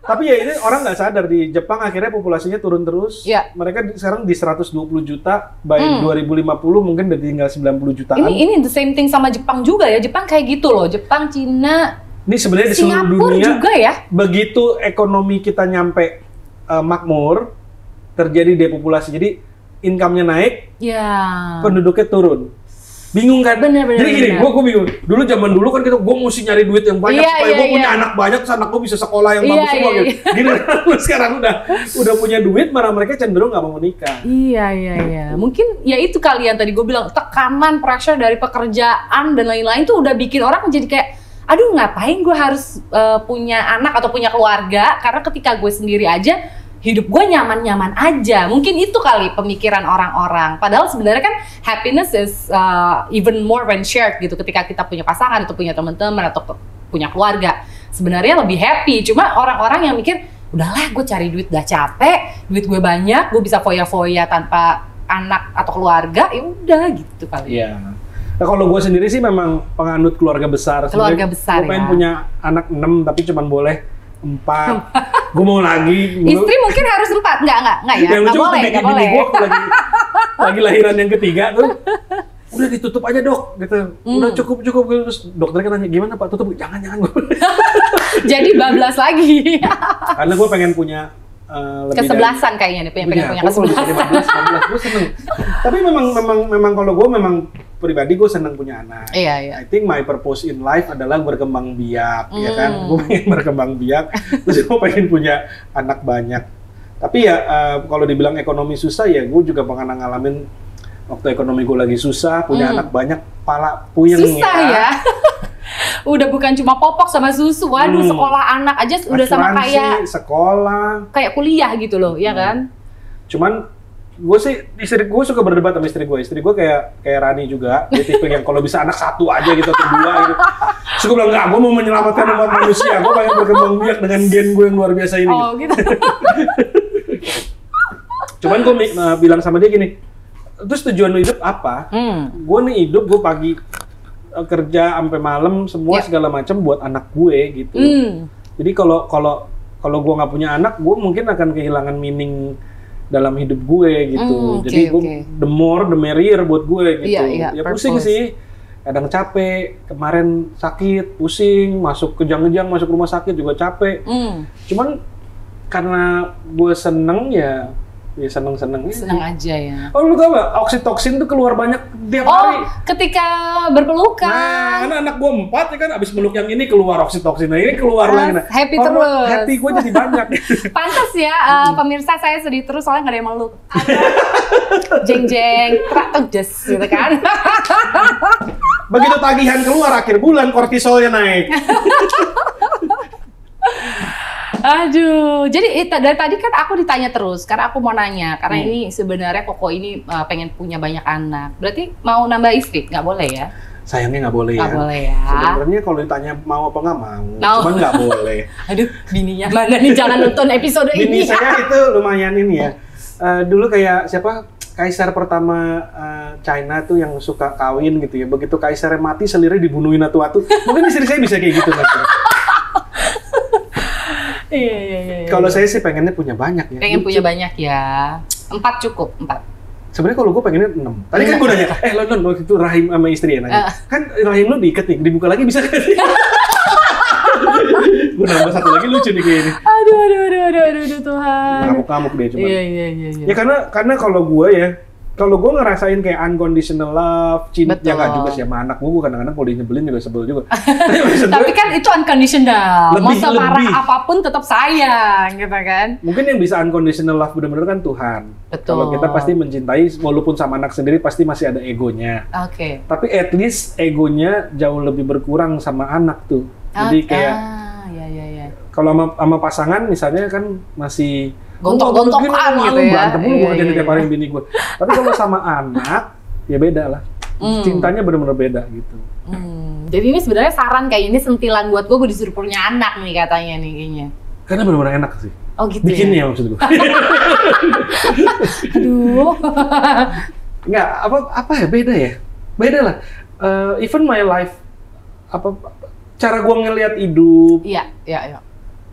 Tapi ya ini orang nggak sadar, di Jepang akhirnya populasinya turun terus. Mereka sekarang di 120 juta, by 2050 mungkin udah tinggal 90 jutaan. Ini the same thing sama Jepang juga ya. Jepang kayak gitu loh. Jepang, Cina, ini sebenarnya di seluruh dunia juga ya. Begitu ekonomi kita nyampe makmur, terjadi depopulasi. Jadi income-nya naik, penduduknya turun. Bingung kan? Bener. Jadi gini, gue bingung. Dulu zaman dulu kan gue mesti nyari duit yang banyak supaya gue punya anak banyak, terus anak gue bisa sekolah yang bagus semua gitu. Gini, sekarang udah punya duit, malah mereka cenderung nggak mau menikah. Iya. Mungkin ya itu kalian tadi gue bilang, tekanan, pressure dari pekerjaan dan lain-lain tuh udah bikin orang jadi kayak, aduh ngapain gue harus punya anak atau punya keluarga, karena ketika gue sendiri aja hidup gue nyaman-nyaman aja. Mungkin itu kali pemikiran orang-orang. Padahal sebenarnya kan happiness is even more when shared gitu. Ketika kita punya pasangan atau punya teman-teman atau punya keluarga, sebenarnya lebih happy. Cuma orang-orang yang mikir, udahlah gue cari duit udah capek, duit gue banyak, gue bisa foya-foya tanpa anak atau keluarga, ya udah gitu kali. Iya. Nah, kalau gue sendiri sih memang penganut keluarga besar. Keluarga besar ya. Gue pengen punya anak 6 tapi cuma boleh 4. Gue mau lagi. Istri mungkin harus 4, enggak ya? Nggak boleh. Gue lagi lahiran yang ketiga tuh, udah ditutup aja dok, gitu. Udah cukup gitu. Terus dokternya kan nanya, gimana pak tutup? Jangan gue. Jadi bablas lagi. Karena gue pengen punya kesebelasan kayaknya nih, pengen punya kesebelasan. Gue seneng. Tapi memang kalau gue memang pribadi gue seneng punya anak. Iya. I think my purpose in life adalah berkembang biak, ya kan. Gue pengen berkembang biak, terus gue pengen punya anak banyak. Tapi ya kalau dibilang ekonomi susah ya, gue juga pernah ngalamin waktu ekonomi gue lagi susah, punya anak banyak, pala puyeng susah ya. Udah bukan cuma popok sama susu, waduh sekolah anak aja udah sama kayak sekolah, kayak kuliah gitu loh, ya kan? Cuman gue sih, istri gue suka berdebat sama istri gue kayak Rani juga, dia tipe yang kalau bisa anak satu aja gitu atau dua gitu. Terus gue bilang, enggak, gue mau menyelamatkan umat manusia, gue pengen berkembang biak dengan gen gue yang luar biasa ini. Oh gitu. Cuman gue bilang sama dia gini, terus tujuan lu hidup apa? Gue nih hidup, gue pagi kerja sampai malam semua segala macam buat anak gue gitu. Jadi kalau gue nggak punya anak, gue mungkin akan kehilangan meaning dalam hidup gue gitu. Jadi gue the more the merrier buat gue gitu. Ya pusing sih. Kadang capek, kemarin sakit, pusing, masuk kejang-kejang, masuk rumah sakit juga capek. Cuman karena gue seneng ya seneng-seneng aja ya. Oh, lu tau gak? Oksitoksin tuh keluar banyak tiap hari. Ketika berpelukan. Nah, karena anak gue 4 ya kan, abis meluk yang ini keluar oksitoksin, nah ini keluar lagi. Nah, happy terus. Happy gue jadi banyak. Pantas ya, pemirsa saya sedih terus soalnya gak ada yang meluk. Jeng-jeng, trak-tes gitu kan. Begitu tagihan keluar akhir bulan, kortisolnya naik. Aduh, jadi dari tadi kan aku ditanya terus, karena aku mau nanya, karena ini sebenarnya Koko ini pengen punya banyak anak. Berarti mau nambah istri? Nggak boleh ya? Sayangnya nggak boleh ya. Nggak boleh ya. Sebenarnya kalau ditanya mau apa nggak mau, cuman nggak boleh. Aduh, bininya mana nih, jangan nonton episode ini. Bini saya itu lumayan ini ya. Dulu kayak siapa? Kaisar pertama China tuh yang suka kawin gitu ya. Begitu kaisarnya mati, selirnya dibunuhin atu-atu. Mungkin istri saya bisa kayak gitu kan. Iya. Kalau saya sih pengennya punya banyak ya. Pengen punya banyak ya. 4 cukup, 4. Sebenarnya kalau gue pengennya 6. Tadi kan gue nanya, lo waktu itu rahim sama istri ya nanya. Kan rahim lo diikat nih, dibuka lagi bisa kan? Gue nambah satu lagi lucu nih kayak ini. Aduh Tuhan. Ngamuk-ngamuk deh cuman. Iya. Ya karena kalau gue ngerasain kayak unconditional love, cinta, ya nggak juga sih sama anak gue kadang-kadang kalau nyebelin juga sebel juga. Tapi kan itu unconditional, mau semarah apapun tetap sayang gitu kan. Mungkin yang bisa unconditional love benar-benar kan Tuhan. Betul. Kalau kita pasti mencintai, walaupun sama anak sendiri pasti masih ada egonya. Oke. Tapi at least egonya jauh lebih berkurang sama anak tuh. Jadi kayak, ya. kalau sama pasangan misalnya kan masih gontok-gontokan gitu ya. Berantem mulu gue jadi tiap hari bini gue. Tapi kalau sama anak, ya beda lah. Cintanya benar-benar beda gitu. Jadi ini sebenarnya saran kayak ini sentilan buat gue disuruh punya anak nih katanya nih kayaknya. Karena benar-benar enak sih. Oh gitu bikinnya ya? Maksud gue. Aduh. Nggak, apa ya, beda ya? Beda lah. Even my life, cara gue ngelihat hidup. Iya.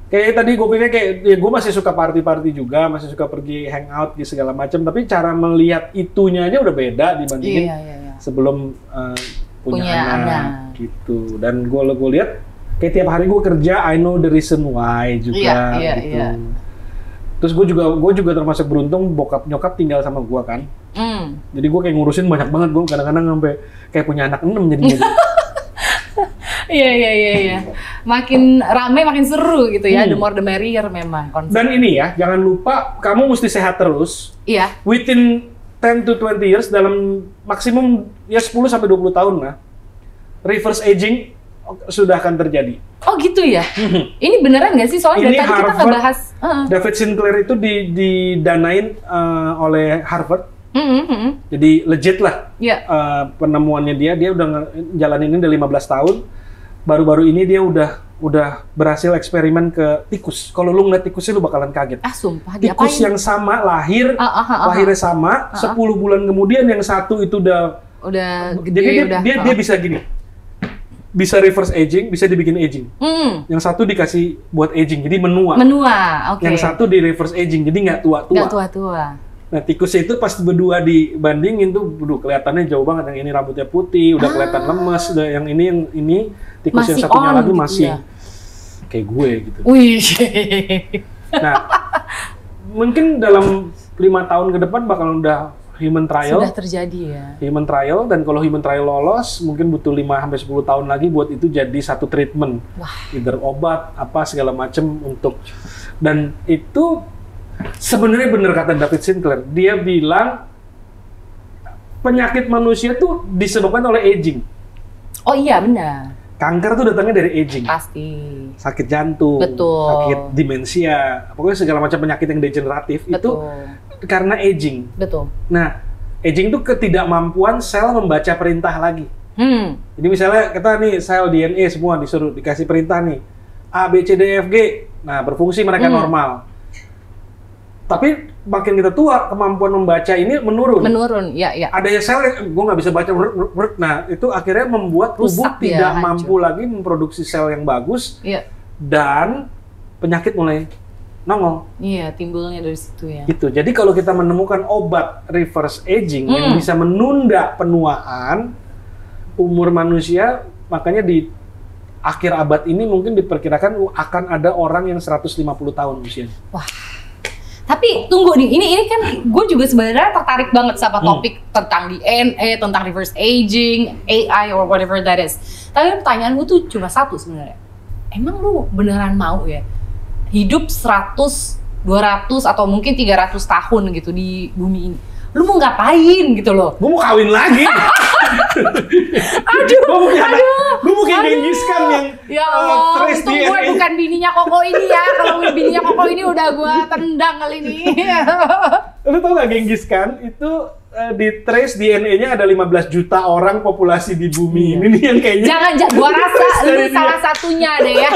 Kayak tadi gue pikir kayak ya gue masih suka party juga, masih suka pergi hangout di segala macam, tapi cara melihat itunya aja udah beda dibandingin sebelum punya anak gitu. Dan gue lihat kayak tiap hari gue kerja, I know the reason why juga gitu. Terus gue juga termasuk beruntung bokap nyokap tinggal sama gue kan. Jadi gue kayak ngurusin banyak banget, gue kadang-kadang sampai kayak punya anak 6 jadinya. Iya. Makin rame, makin seru gitu ya. The more the merrier memang konsep. Dan ini ya, jangan lupa kamu mesti sehat terus. Iya. Within 10 to 20 years, dalam maksimum ya 10 sampai 20 tahun lah, reverse aging sudah akan terjadi. Oh gitu ya? Ini beneran nggak sih? Soalnya dari tadi kita ngebahas. David Sinclair itu didanain oleh Harvard. Jadi legit lah penemuannya dia udah jalanin ini udah 15 tahun. Baru-baru ini dia udah berhasil eksperimen ke tikus. Kalau lu ngeliat tikusnya lu bakalan kaget. Sumpah, tikus diapain? Yang sama lahirnya sama, 10 bulan kemudian yang satu itu udah gede, dia bisa gini. Bisa reverse aging, bisa dibikin aging. Yang satu dikasih buat aging, jadi menua. Oke. Yang satu di reverse aging, jadi nggak tua-tua. Nggak tua-tua. Nah, tikusnya itu pas berdua dibandingin tuh, kelihatannya jauh banget. Yang ini rambutnya putih, udah kelihatan lemes. Udah yang ini tikus masih yang satunya lagi gitu masih ya? Kayak gue gitu. Wih. Nah, mungkin dalam 5 tahun ke depan bakal udah human trial. Sudah terjadi ya. Human trial, dan kalau human trial lolos, mungkin butuh 5-10 tahun lagi buat itu jadi satu treatment. Either obat, apa segala macem untuk. Dan itu sebenarnya bener kata David Sinclair. Dia bilang penyakit manusia tuh disebabkan oleh aging. Oh iya, benar. Kanker tuh datangnya dari aging. Pasti. Sakit jantung, betul. Sakit demensia, pokoknya segala macam penyakit yang degeneratif itu karena aging. Betul. Nah, aging itu ketidakmampuan sel membaca perintah lagi. Jadi misalnya kita nih sel DNA semua dikasih perintah nih A, B, C, D, E, F, G. Nah, berfungsi mereka normal. Tapi makin kita tua, kemampuan membaca ini menurun. Ya. Ada ya sel yang gue nggak bisa baca, nah itu akhirnya membuat tubuh tidak mampu lagi memproduksi sel yang bagus, dan penyakit mulai nongol. Iya, timbulnya dari situ ya. Gitu. Jadi kalau kita menemukan obat reverse aging yang bisa menunda penuaan umur manusia, makanya di akhir abad ini mungkin diperkirakan akan ada orang yang 150 tahun usianya. Wah. Tapi tunggu nih, ini kan gue juga sebenarnya tertarik banget sama topik tentang DNA, tentang reverse aging, AI or whatever that is. Tapi pertanyaan gue tuh cuma satu sebenarnya. Emang lu beneran mau ya hidup 100, 200 atau mungkin 300 tahun gitu di bumi ini? Lu mau ngapain gitu loh? Gue mau kawin lagi. Gue mau kayak Genghis Khan yang ya Allah, untung gue bukan bininya Koko ini ya. Kalau bininya Koko ini udah gue tendang kali ini. Lu tau gak Genghis Khan itu di trace DNA-nya ada 15 juta orang populasi di bumi ini nih yang kayaknya. Jangan, gua rasa lu salah satunya deh ya.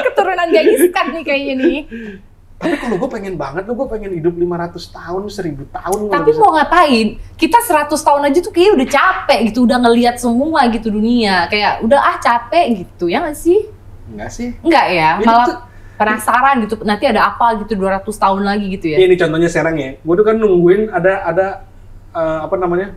Keturunan Genghis Khan nih kayaknya nih. Tapi kalau gue pengen banget, gue pengen hidup 500 tahun, 1000 tahun. Tapi mau ngapain? Kita 100 tahun aja tuh kayaknya udah capek gitu, udah ngelihat semua gitu dunia. Kayak udah capek gitu, ya nggak sih? Enggak sih. Enggak ya, malah penasaran gitu, nanti ada apa gitu 200 tahun lagi gitu ya. Ini contohnya sekarang ya, gue tuh kan nungguin ada apa namanya,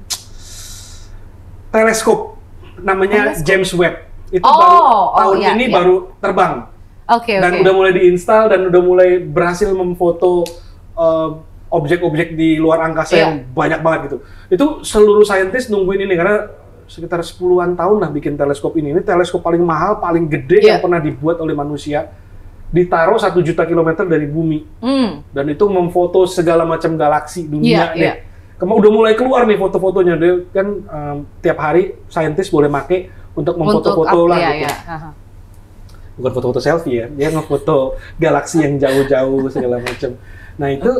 teleskop, namanya James Webb. Itu baru tahun ini baru terbang. Dan udah mulai diinstal dan udah mulai berhasil memfoto objek-objek di luar angkasa yang banyak banget gitu. Itu seluruh saintis nungguin ini karena sekitar 10-an tahun lah bikin teleskop ini. Ini teleskop paling mahal, paling gede yang pernah dibuat oleh manusia. Ditaruh 1 juta kilometer dari bumi. Dan itu memfoto segala macam galaksi dunia deh. Udah mulai keluar nih foto-fotonya. Dia kan tiap hari saintis boleh make untuk memfoto-foto lah gitu. Bukan foto-foto selfie ya, dia ngefoto galaksi yang jauh-jauh segala macam. Nah itu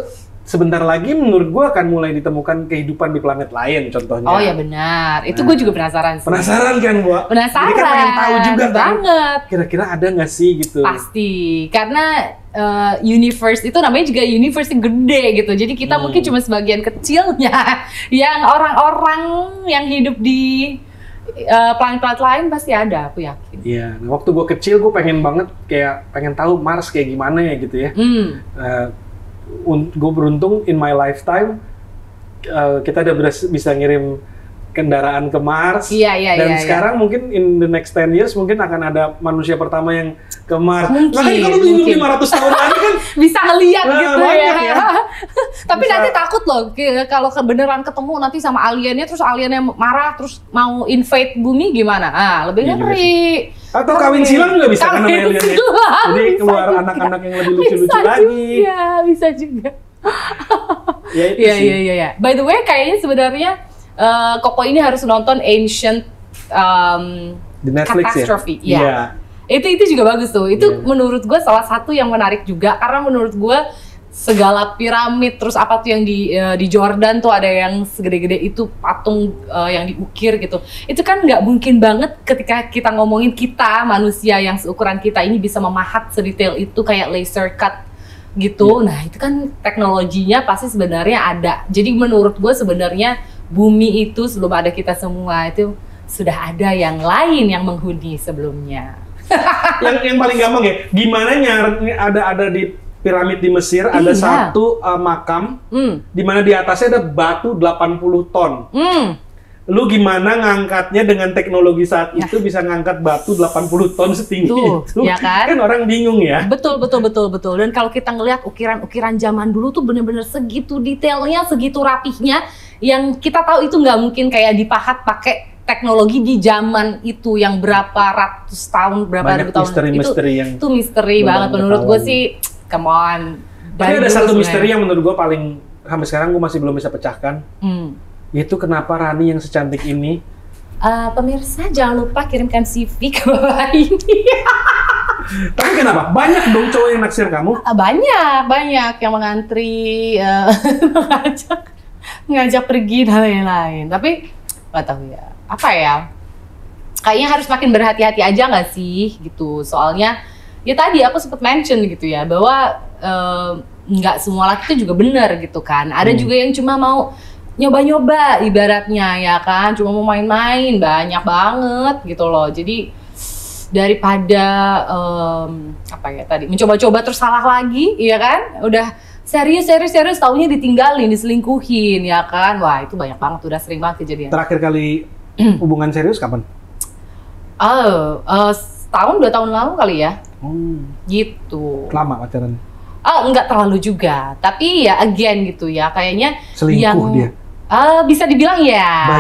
sebentar lagi menurut gue akan mulai ditemukan kehidupan di planet lain contohnya. Oh ya benar, itu gue juga penasaran sih. Penasaran kan Bu? Penasaran. Jadi kan pengen tahu juga banget. Kira-kira ada nggak sih gitu? Pasti, karena universe itu namanya juga universe yang gede gitu. Jadi kita mungkin cuma sebagian kecilnya yang orang-orang yang hidup di planet-planet lain pasti ada, aku yakin. Iya, nah, waktu gue kecil gue pengen banget pengen tahu Mars kayak gimana ya gitu ya. Gue beruntung in my lifetime kita udah bisa ngirim kendaraan ke Mars. Dan sekarang mungkin in the next 10 years mungkin akan ada manusia pertama yang ke Mars. Makanya kalau lu 500 tahun lagi kan bisa ngeliat gitu ya. Tapi nanti takut loh kalau beneran ketemu nanti sama aliennya, terus aliennya marah terus mau invade bumi gimana? Lebih ngeri. Atau kawin silang juga bisa kan sama aliennya. Jadi keluar anak-anak yang lebih lucu-lucu lagi. Iya, bisa juga. Iya. By the way, kayaknya sebenarnya Koko ini harus nonton Ancient di Netflix Catastrophe. Ya. Itu juga bagus tuh. Itu menurut gue salah satu yang menarik juga karena menurut gue segala piramid terus apa tuh yang di Jordan tuh ada yang segede-gede itu patung yang diukir gitu. Itu kan nggak mungkin banget ketika kita ngomongin kita manusia yang seukuran kita ini bisa memahat sedetail itu kayak laser cut gitu. Nah itu kan teknologinya pasti sebenarnya ada. Jadi menurut gue sebenarnya bumi itu sebelum ada kita semua itu sudah ada yang lain yang menghuni sebelumnya. yang paling gampang ya, gimana ada di piramid di Mesir ada satu makam di mana di atasnya ada batu 80 ton. Lu gimana ngangkatnya dengan teknologi saat itu bisa ngangkat batu 80 ton setinggi itu? Ya kan? Kan orang bingung ya. Betul. Dan kalau kita ngelihat ukiran-ukiran zaman dulu tuh bener-bener segitu detailnya, segitu rapihnya, yang kita tahu itu nggak mungkin kayak dipahat pakai teknologi di zaman itu yang berapa ratus tahun, berapa ribu tahun. Misteri-misteri yang itu misteri banget menurut gue sih. Come on. Tapi ada satu misteri yang menurut gue sampai sekarang gue masih belum bisa pecahkan. Itu kenapa Rani yang secantik ini Pemirsa jangan lupa kirimkan CV ke bawah ini. Tapi kenapa? Banyak dong cowok yang naksir kamu? Banyak yang mengantri, ngajak pergi dan lain-lain. Tapi nggak tahu ya, apa ya? Kayaknya harus makin berhati-hati aja nggak sih, gitu. Soalnya ya tadi aku sempat mention gitu ya, bahwa nggak semua laki itu juga benar gitu kan. Ada juga yang cuma mau nyoba-nyoba ibaratnya ya kan, cuma mau main-main, banyak banget gitu loh. Jadi daripada apa ya tadi mencoba-coba terus salah lagi, ya kan? Udah serius taunya ditinggalin, diselingkuhin, ya kan? Wah itu banyak banget, udah sering banget kejadian. Terakhir kali hubungan serius kapan? Setahun 2 tahun lalu kali ya. Gitu. Lama pacaran? Enggak terlalu juga, tapi ya again gitu ya, kayaknya selingkuh dia. Bisa dibilang ya.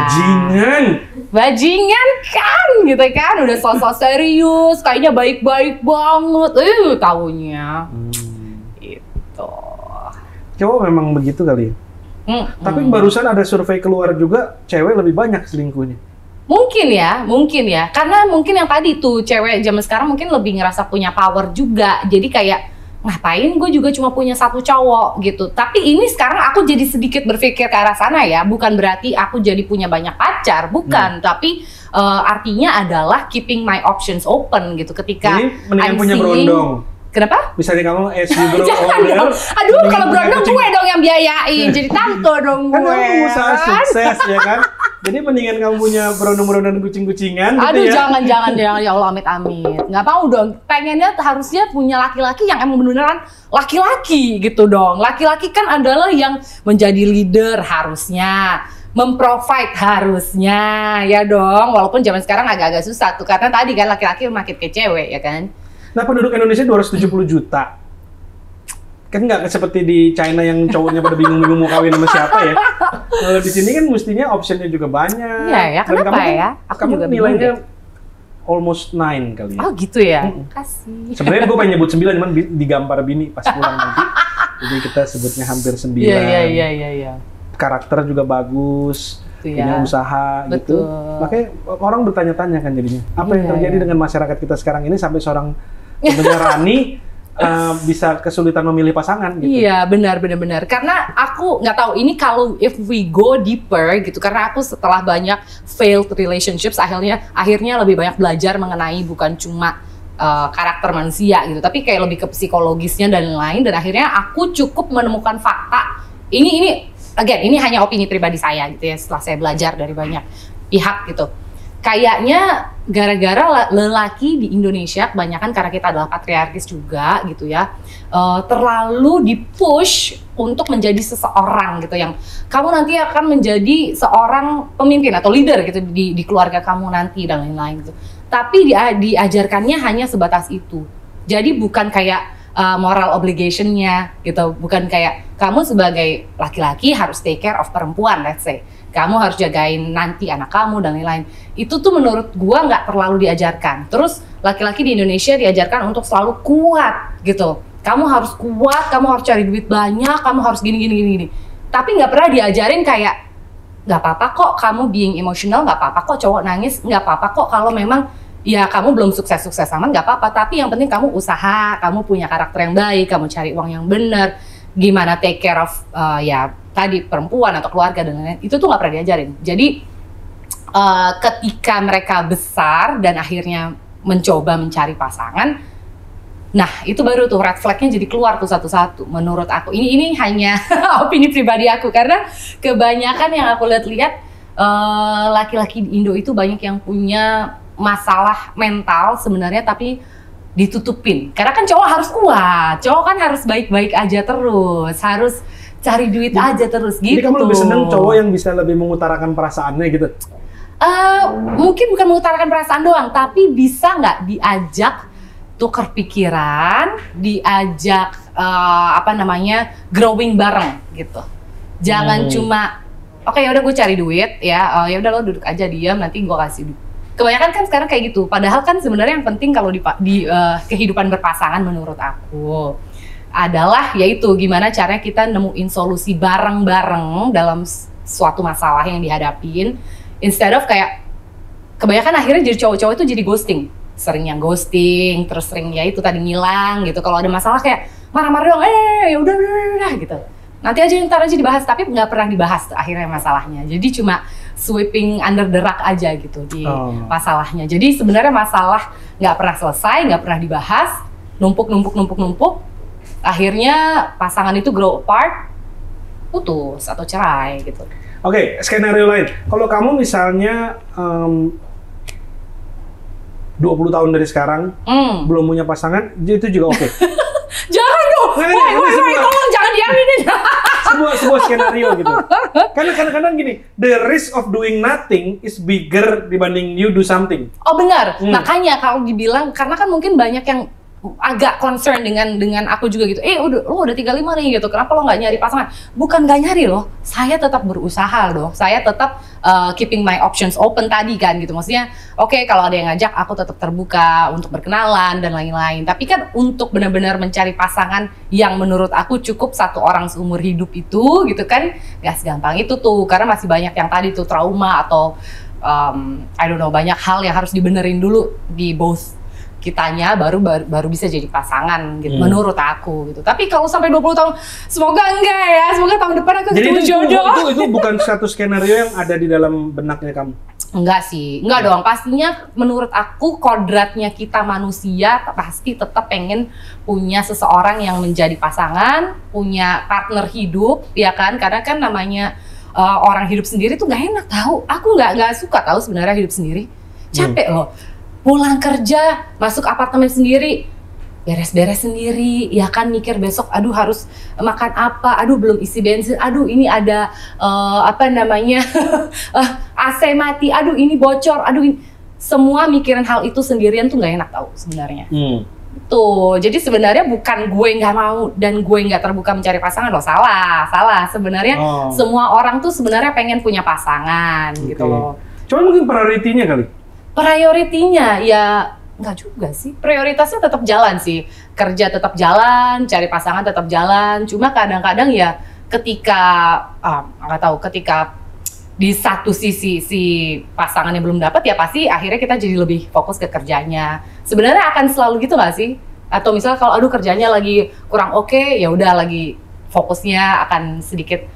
Bajingan kan, gitu kan, udah sosok serius, kayaknya baik-baik banget, taunya. Gitu. Cowok memang begitu kali. Tapi barusan ada survei keluar juga, cewek lebih banyak selingkuhnya. Mungkin ya, karena mungkin yang tadi tuh cewek zaman sekarang mungkin lebih ngerasa punya power juga, jadi kayak ngapain gue juga cuma punya satu cowok gitu. Tapi ini sekarang aku jadi sedikit berpikir ke arah sana ya, bukan berarti aku jadi punya banyak pacar, bukan, tapi artinya adalah keeping my options open gitu. Ketika jadi mendingan punya berondong. Kenapa? Misalnya kamu grow jangan older, dong. Aduh, kalau berondong gue dong yang biayain, jadi tante dong gue. Kan kamu usaha sukses ya kan? Jadi mendingan kamu punya berondong-berondong kucing-kucingan gitu. Aduh, ya. jangan ya Allah, amit-amit. Nggak mau dong. Pengennya harusnya punya laki-laki yang emang beneran laki-laki gitu dong. Laki-laki kan adalah yang menjadi leader harusnya, memprovide harusnya, ya dong. Walaupun zaman sekarang agak-agak susah tuh, karena tadi kan laki-laki makin ke cewek, ya kan? Nah, penduduk Indonesia 270 juta. Kan nggak seperti di China yang cowoknya pada bingung-bingung mau kawin sama siapa ya. Kalau di sini kan mestinya optionnya juga banyak. Iya ya, kenapa kamu, ya? Aku kamu juga nilainya almost 9 kali ya. Oh gitu ya? Kasih. Sebenarnya gue pengen nyebut 9, cuman digampar bini pas pulang nanti. Jadi kita sebutnya hampir 9. Iya. Karakter juga bagus. Punya usaha. Betul. Gitu. Makanya orang bertanya-tanya kan jadinya. Apa yang terjadi dengan masyarakat kita sekarang ini sampai seorang sebenarnya Rani bisa kesulitan memilih pasangan gitu. Iya, benar. Karena aku nggak tahu ini kalau if we go deeper gitu, karena aku setelah banyak failed relationships akhirnya lebih banyak belajar mengenai bukan cuma karakter manusia gitu, tapi kayak lebih ke psikologisnya dan lain-lain, dan akhirnya aku cukup menemukan fakta. Ini hanya opini pribadi saya gitu ya, setelah saya belajar dari banyak pihak gitu. Kayaknya gara-gara lelaki di Indonesia, kebanyakan karena kita adalah patriarkis juga gitu ya, terlalu dipush untuk menjadi seseorang gitu, yang kamu nanti akan menjadi seorang pemimpin atau leader gitu di keluarga kamu nanti dan lain-lain gitu. Tapi diajarkannya hanya sebatas itu. Jadi bukan kayak moral obligation-nya gitu, bukan kayak kamu sebagai laki-laki harus take care of perempuan, let's say. Kamu harus jagain nanti anak kamu dan lain-lain. Itu tuh menurut gua nggak terlalu diajarkan. Terus laki-laki di Indonesia diajarkan untuk selalu kuat gitu. Kamu harus kuat, kamu harus cari duit banyak, kamu harus gini. Tapi nggak pernah diajarin kayak nggak apa-apa kok kamu being emotional, nggak apa-apa kok cowok nangis, nggak apa-apa kok kalau memang ya kamu belum sukses-sukses aman, nggak apa-apa. Tapi yang penting kamu usaha, kamu punya karakter yang baik, kamu cari uang yang benar, gimana take care of ya tadi perempuan atau keluarga dan lain-lain, itu tuh nggak pernah diajarin. Jadi ketika mereka besar dan akhirnya mencoba mencari pasangan, nah itu baru tuh red flag-nya jadi keluar tuh satu-satu. Menurut aku ini hanya opini pribadi aku, karena kebanyakan yang aku lihat-lihat laki-laki di Indo itu banyak yang punya masalah mental sebenarnya, tapi ditutupin. Karena kan cowok harus kuat, cowok kan harus baik-baik aja terus, harus cari duit aja terus gitu. Jadi kamu lebih seneng cowok yang bisa lebih mengutarakan perasaannya gitu? Mungkin bukan mengutarakan perasaan doang, tapi bisa nggak diajak tukar pikiran, diajak growing bareng gitu. Jangan cuma oke, ya udah gue cari duit ya udah lo duduk aja diam, nanti gue kasih duit. Kebanyakan kan sekarang kayak gitu. Padahal kan sebenarnya yang penting kalau di kehidupan berpasangan menurut aku adalah yaitu gimana caranya kita nemuin solusi bareng-bareng dalam suatu masalah yang dihadapin, instead of kayak kebanyakan akhirnya jadi cowok-cowok itu jadi ghosting. Sering yang ghosting, terus sering ya itu tadi ngilang gitu. Kalau ada masalah kayak marah-marah dong, ya udah gitu. Nanti aja ntar aja dibahas, tapi nggak pernah dibahas tuh akhirnya masalahnya. Jadi cuma sweeping under the rug aja gitu di masalahnya. Jadi sebenarnya masalah nggak pernah selesai, nggak pernah dibahas, numpuk. Akhirnya pasangan itu grow apart, putus atau cerai gitu. Oke, skenario lain. Kalau kamu misalnya 20 tahun dari sekarang belum punya pasangan, itu juga oke. Jangan dong. Woi, tolong jangan diamin aja. sebuah skenario gitu. Karena kadang-kadang gini, the risk of doing nothing is bigger dibanding you do something. Oh benar. Makanya kalau dibilang, karena kan mungkin banyak yang agak concern dengan aku juga gitu. Lu udah 35 nih gitu. Kenapa lo nggak nyari pasangan? Bukan nggak nyari loh. Saya tetap berusaha loh. Saya tetap keeping my options open tadi kan gitu. Maksudnya, oke, kalau ada yang ngajak aku tetap terbuka untuk berkenalan dan lain-lain. Tapi kan untuk benar-benar mencari pasangan yang menurut aku cukup satu orang seumur hidup itu gitu kan, nggak segampang itu tuh. Karena masih banyak yang tadi tuh trauma atau I don't know, banyak hal yang harus dibenerin dulu di both kitanya baru bisa jadi pasangan gitu, menurut aku gitu. Tapi kalau sampai 20 tahun, semoga enggak ya, semoga tahun depan aku ketemu jodoh. Itu bukan satu skenario yang ada di dalam benaknya kamu? Enggak sih, enggak dong. Pastinya menurut aku kodratnya kita manusia pasti tetap pengen punya seseorang yang menjadi pasangan, punya partner hidup, ya kan? Karena kan namanya orang hidup sendiri tuh nggak enak tahu. Aku nggak suka tahu sebenarnya hidup sendiri. Capek loh. Pulang kerja, masuk apartemen sendiri, beres-beres sendiri, ya kan, mikir besok, aduh harus makan apa, aduh belum isi bensin, aduh ini ada AC mati, aduh ini bocor, aduh ini. Semua mikirin hal itu sendirian tuh nggak enak tahu sebenarnya. Tuh, jadi sebenarnya bukan gue nggak mau dan gue nggak terbuka mencari pasangan loh, salah. Sebenarnya semua orang tuh sebenarnya pengen punya pasangan gitu loh. Cuma mungkin prioritinya kali. Prioritinya ya nggak juga sih, prioritasnya tetap jalan sih, kerja tetap jalan, cari pasangan tetap jalan. Cuma kadang-kadang ya ketika nggak tahu, ketika di satu sisi si pasangannya belum dapat, ya pasti akhirnya kita jadi lebih fokus ke kerjanya. Sebenarnya akan selalu gitu nggak sih? Atau misalnya kalau aduh kerjanya lagi kurang oke, ya udah lagi fokusnya akan sedikit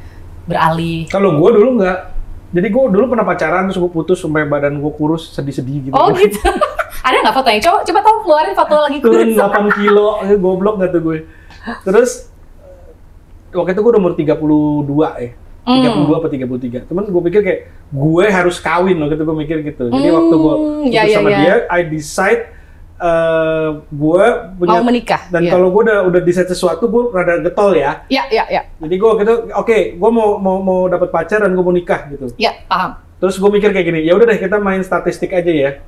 beralih. Kalau gue dulu nggak. Jadi gue dulu pernah pacaran, terus gue putus sampai badan gue kurus, sedih-sedih gitu. Oh gitu? Ada nggak fotonya? Coba tolong keluarin foto lagi kurus. Turun 8 kilo, goblok gak tuh gue. Terus, waktu itu gue umur 32 ya. 32 apa 33. Temen gue pikir kayak, gue harus kawin waktu itu gue mikir gitu. Jadi waktu gue putus sama dia, I decide gue punya mau menikah. Dan kalau gue udah decide sesuatu, gue rada getol ya. Iya. Jadi gue gitu, gue mau dapat pacar dan gue mau nikah gitu. Iya, paham. Terus gue mikir kayak gini, ya udah deh kita main statistik aja ya.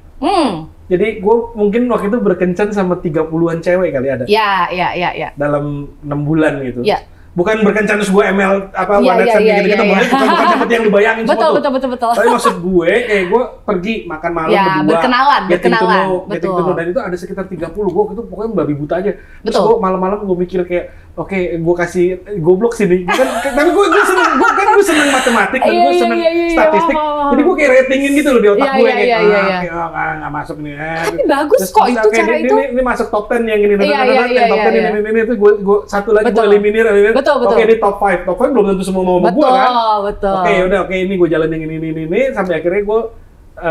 Jadi gue mungkin waktu itu berkencan sama 30-an cewek kali ada. Iya. Dalam 6 bulan gitu. Iya. Bukan berkencan terus gue ML one night stand gitu-gitu, bukan seperti yang lu bayangin semua tuh. Betul. Tapi maksud gue kayak gue pergi makan malam berdua, berkenalan. getting to know, dan itu ada sekitar 30. Gue itu pokoknya babi buta aja. Terus gue malam-malam gue mikir kayak, oke, gue kasih goblok sini. Tapi gue seneng matematik dan gue seneng statistik. Jadi gue kayak ratingin gitu loh di otak gue kayak, nggak masuk nih. Tapi bagus kok itu cara itu. Ini masuk top 10 yang ini, top 10 ini itu gue satu lagi gue eliminir. Betul. Oke, ini top 5 belum tentu semua mau sama gue kan? Betul. Oke, ini gue jalan yang ini sampai akhirnya gue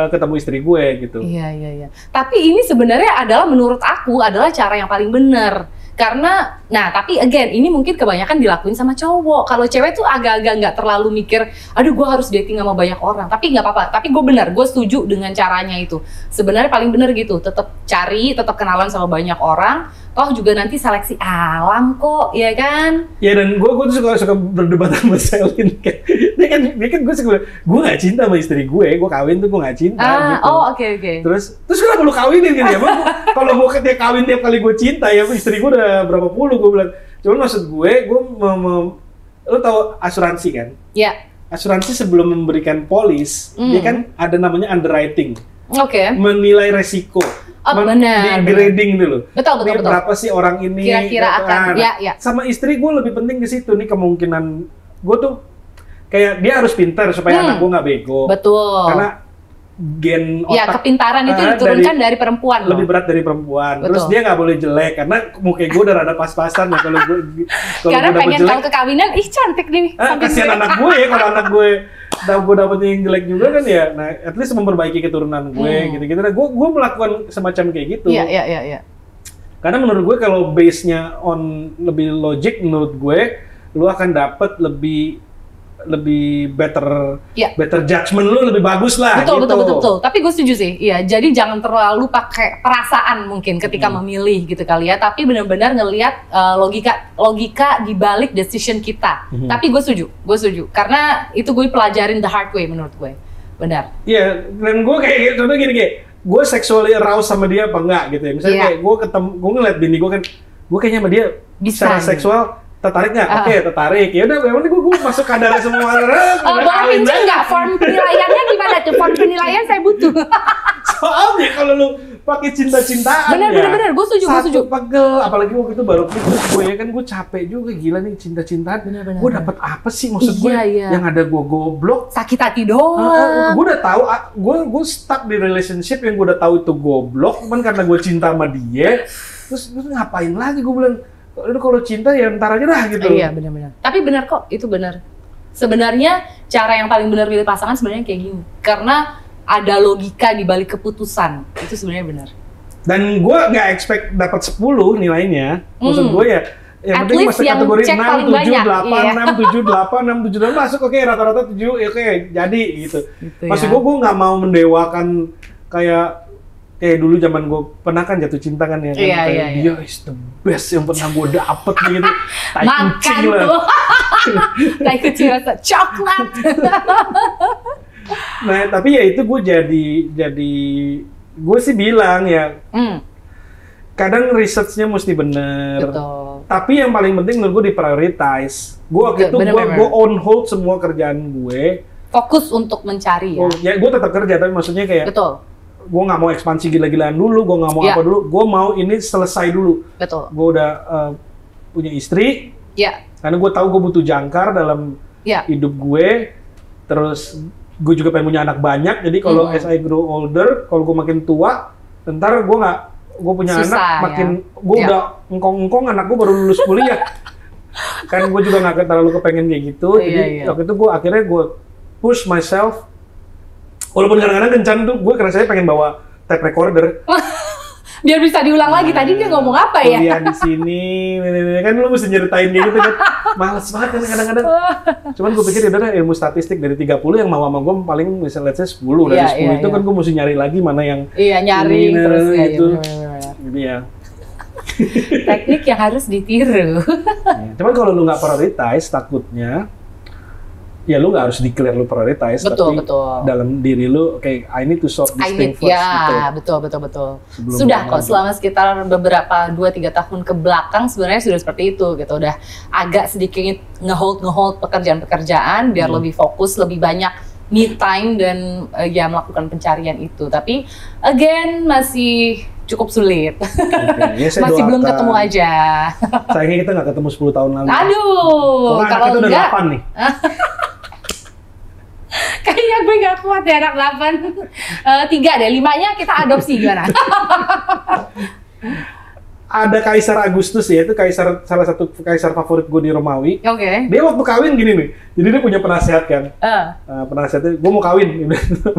ketemu istri gue gitu. Iya. Tapi ini sebenarnya adalah menurut aku adalah cara yang paling benar. Karena, tapi again, ini mungkin kebanyakan dilakuin sama cowok. Kalau cewek tuh agak-agak nggak terlalu mikir, aduh gue harus dating sama banyak orang. Tapi nggak apa-apa, tapi gue setuju dengan caranya itu. Sebenarnya paling benar gitu, tetap kenalan sama banyak orang. Toh juga nanti seleksi alam kok, ya kan? Ya, dan gue tuh suka berdebat sama Selin. Dia kan gue nggak cinta sama istri gue kawin tuh gue nggak cinta gitu. Oke. Terus kenapa lu kawinin gitu ya? Kalau gue kawin tiap kali gue cinta ya, istri gue udah berapa puluh, gue bilang. Cuman maksud gue lu tahu asuransi kan? Iya. Asuransi sebelum memberikan polis, dia kan ada namanya underwriting. Oke. Menilai resiko. Benar. Grading dulu. Betul. Berapa sih orang ini? Kira-kira akan. Ya. Sama istri gue lebih penting ke situ nih, kemungkinan gue tuh kayak dia harus pintar supaya anak gue nggak bego. Betul. Karena gen otak. Iya, kepintaran itu diturunkan dari perempuan. Lebih berat dari perempuan. Betul. Terus dia nggak boleh jelek karena muka gue udah rada pas-pasan ya kalau gue. Karena pengen kalau kekawinan, ih cantik nih. Kasihan anak gue ya kalau anak gue dapetnya yang jelek juga kan ya. Nah, at least memperbaiki keturunan gue gitu-gitu. Nah, gue melakukan semacam kayak gitu. Iya. Karena menurut gue kalau base-nya on lebih logic, menurut gue lu akan dapet lebih better judgment lu lebih bagus lah. Betul. Tapi gue setuju sih. Iya, jadi jangan terlalu pakai perasaan mungkin ketika memilih gitu kali ya. Tapi benar-benar ngelihat logika di balik decision kita. Tapi gue setuju. Karena itu gue pelajarin the hard way menurut gue. Benar. Iya, dan gue kayak gitu, contoh gini gue sexually aroused sama dia apa enggak gitu ya. Misalnya kayak gue ngeliat bini gue kan, gue kayaknya sama dia secara seksual tertarik nggak? Oke, tertarik. Ya udah, memang gue masuk kadar semua. Boleh pinjam nggak? Form penilaiannya gimana tuh? Form penilaian saya butuh. Soalnya kalau lu pakai cinta-cintaan bener, gue setuju. Pegel, apalagi waktu itu baru putus gue ya kan, gue capek juga, gila nih cinta-cintaan. Gue dapet apa sih maksud gue? Yang ada gue goblok. Sakit hati doang. Gue udah tahu, gue stuck di relationship yang gue udah tahu itu goblok, cuman karena gue cinta sama dia. Terus ngapain lagi, gue bilang. Kalau cinta ya ntar aja dah gitu. Iya benar-benar. Tapi benar kok, itu benar. Sebenarnya cara yang paling benar pilih pasangan sebenarnya kayak gini. Karena ada logika di balik keputusan. Itu sebenarnya benar. Dan gue nggak expect dapat 10 nilainya. Maksud gue ya yang penting masuk kategori 6, 7, 8, 6, 7, 8, 6, 7, 8 masuk oke, rata-rata 7, oke, jadi gitu. Maksud gue nggak mau mendewakan kayak dulu zaman gue pernah kan jatuh cinta kan ya kan, dia is the best yang pernah gue dapet gitu. Tai kucing lah. Tai kucing rasa coklat. Nah tapi ya itu gue jadi gue sih bilang ya kadang researchnya mesti bener. Betul. Tapi yang paling penting menurut gue diprioritize. Gue waktu itu gue on hold semua kerjaan gue. Fokus untuk mencari ya. Ya gue tetap kerja tapi maksudnya kayak. Betul. Gue nggak mau ekspansi gila-gilaan dulu, gue nggak mau apa dulu, gue mau ini selesai dulu. Betul. Gue udah punya istri, karena gue tahu gue butuh jangkar dalam hidup gue. Terus gue juga pengen punya anak banyak, jadi kalau as I grow older, kalau gue makin tua, ntar gue punya susah, anak makin, gue udah engkong-engkong, anak gue baru lulus kuliah. Kan gue juga nggak terlalu kepengen kayak gitu, jadi waktu itu akhirnya gue push myself. Walaupun kadang-kadang kencan tuh, gue rasanya pengen bawa tape recorder. Biar bisa diulang lagi. Tadi dia ngomong apa ya? Kuliah di sini, kan lu mesti nyeritain kayak gitu kan. Males banget kan kadang-kadang. Cuman gue pikir udah ilmu statistik dari 30 yang mau sama gue paling misalnya let's say 10. Dari 10 itu kan gue mesti nyari lagi mana yang nyari ini, terus gitu. Jadi ya. Teknik yang harus ditiru. Cuman kalau lu nggak prioritize, takutnya ya lu nggak harus declare lu prioritize, tapi dalam diri lu kayak I need to sort this thing first. Ya, gitu. betul. Sudah kok selama sekitar beberapa 2-3 tahun ke belakang sebenarnya sudah seperti itu gitu. Udah agak sedikit ngehold pekerjaan-pekerjaan biar lebih fokus, lebih banyak me time dan melakukan pencarian itu. Tapi again masih cukup sulit. Masih belum ketemu aja. Sayangnya kita nggak ketemu 10 tahun lalu. Aduh, kalau kita udah 8 nih. Kayaknya gue nggak kuat ya anak 8. 3 deh, 5-nya kita adopsi gimana? Ada Kaisar Agustus ya, itu salah satu kaisar favorit gue di Romawi. Oke. Dia waktu kawin gini nih, jadi dia punya penasehat kan. Penasehatnya, gue mau kawin.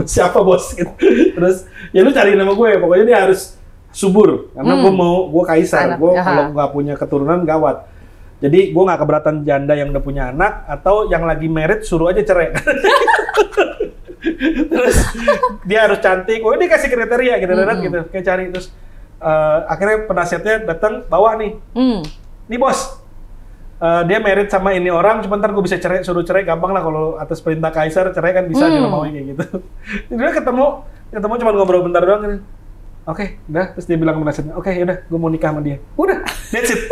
Siapa bos? Gitu. Terus, ya lu cari nama gue, pokoknya dia harus subur. Karena gue kaisar, gue kalau nggak punya keturunan gawat. Jadi gue nggak keberatan janda yang udah punya anak atau yang lagi married suruh aja cerai. Terus dia harus cantik. Oh dia kasih kriteria gitu, gitu. Kayak cari terus akhirnya penasihatnya datang bawa nih. Nih bos, dia married sama ini orang. Cuma ntar gue bisa cerai, suruh cerai gampang lah kalau atas perintah kaisar cerai kan bisa di Romawi kayak gitu. Dia ketemu cuma ngobrol bentar doang kan. Oke, udah. Terus dia bilang ke penasihatnya, oke, yaudah, gue mau nikah sama dia. Udah, that's it.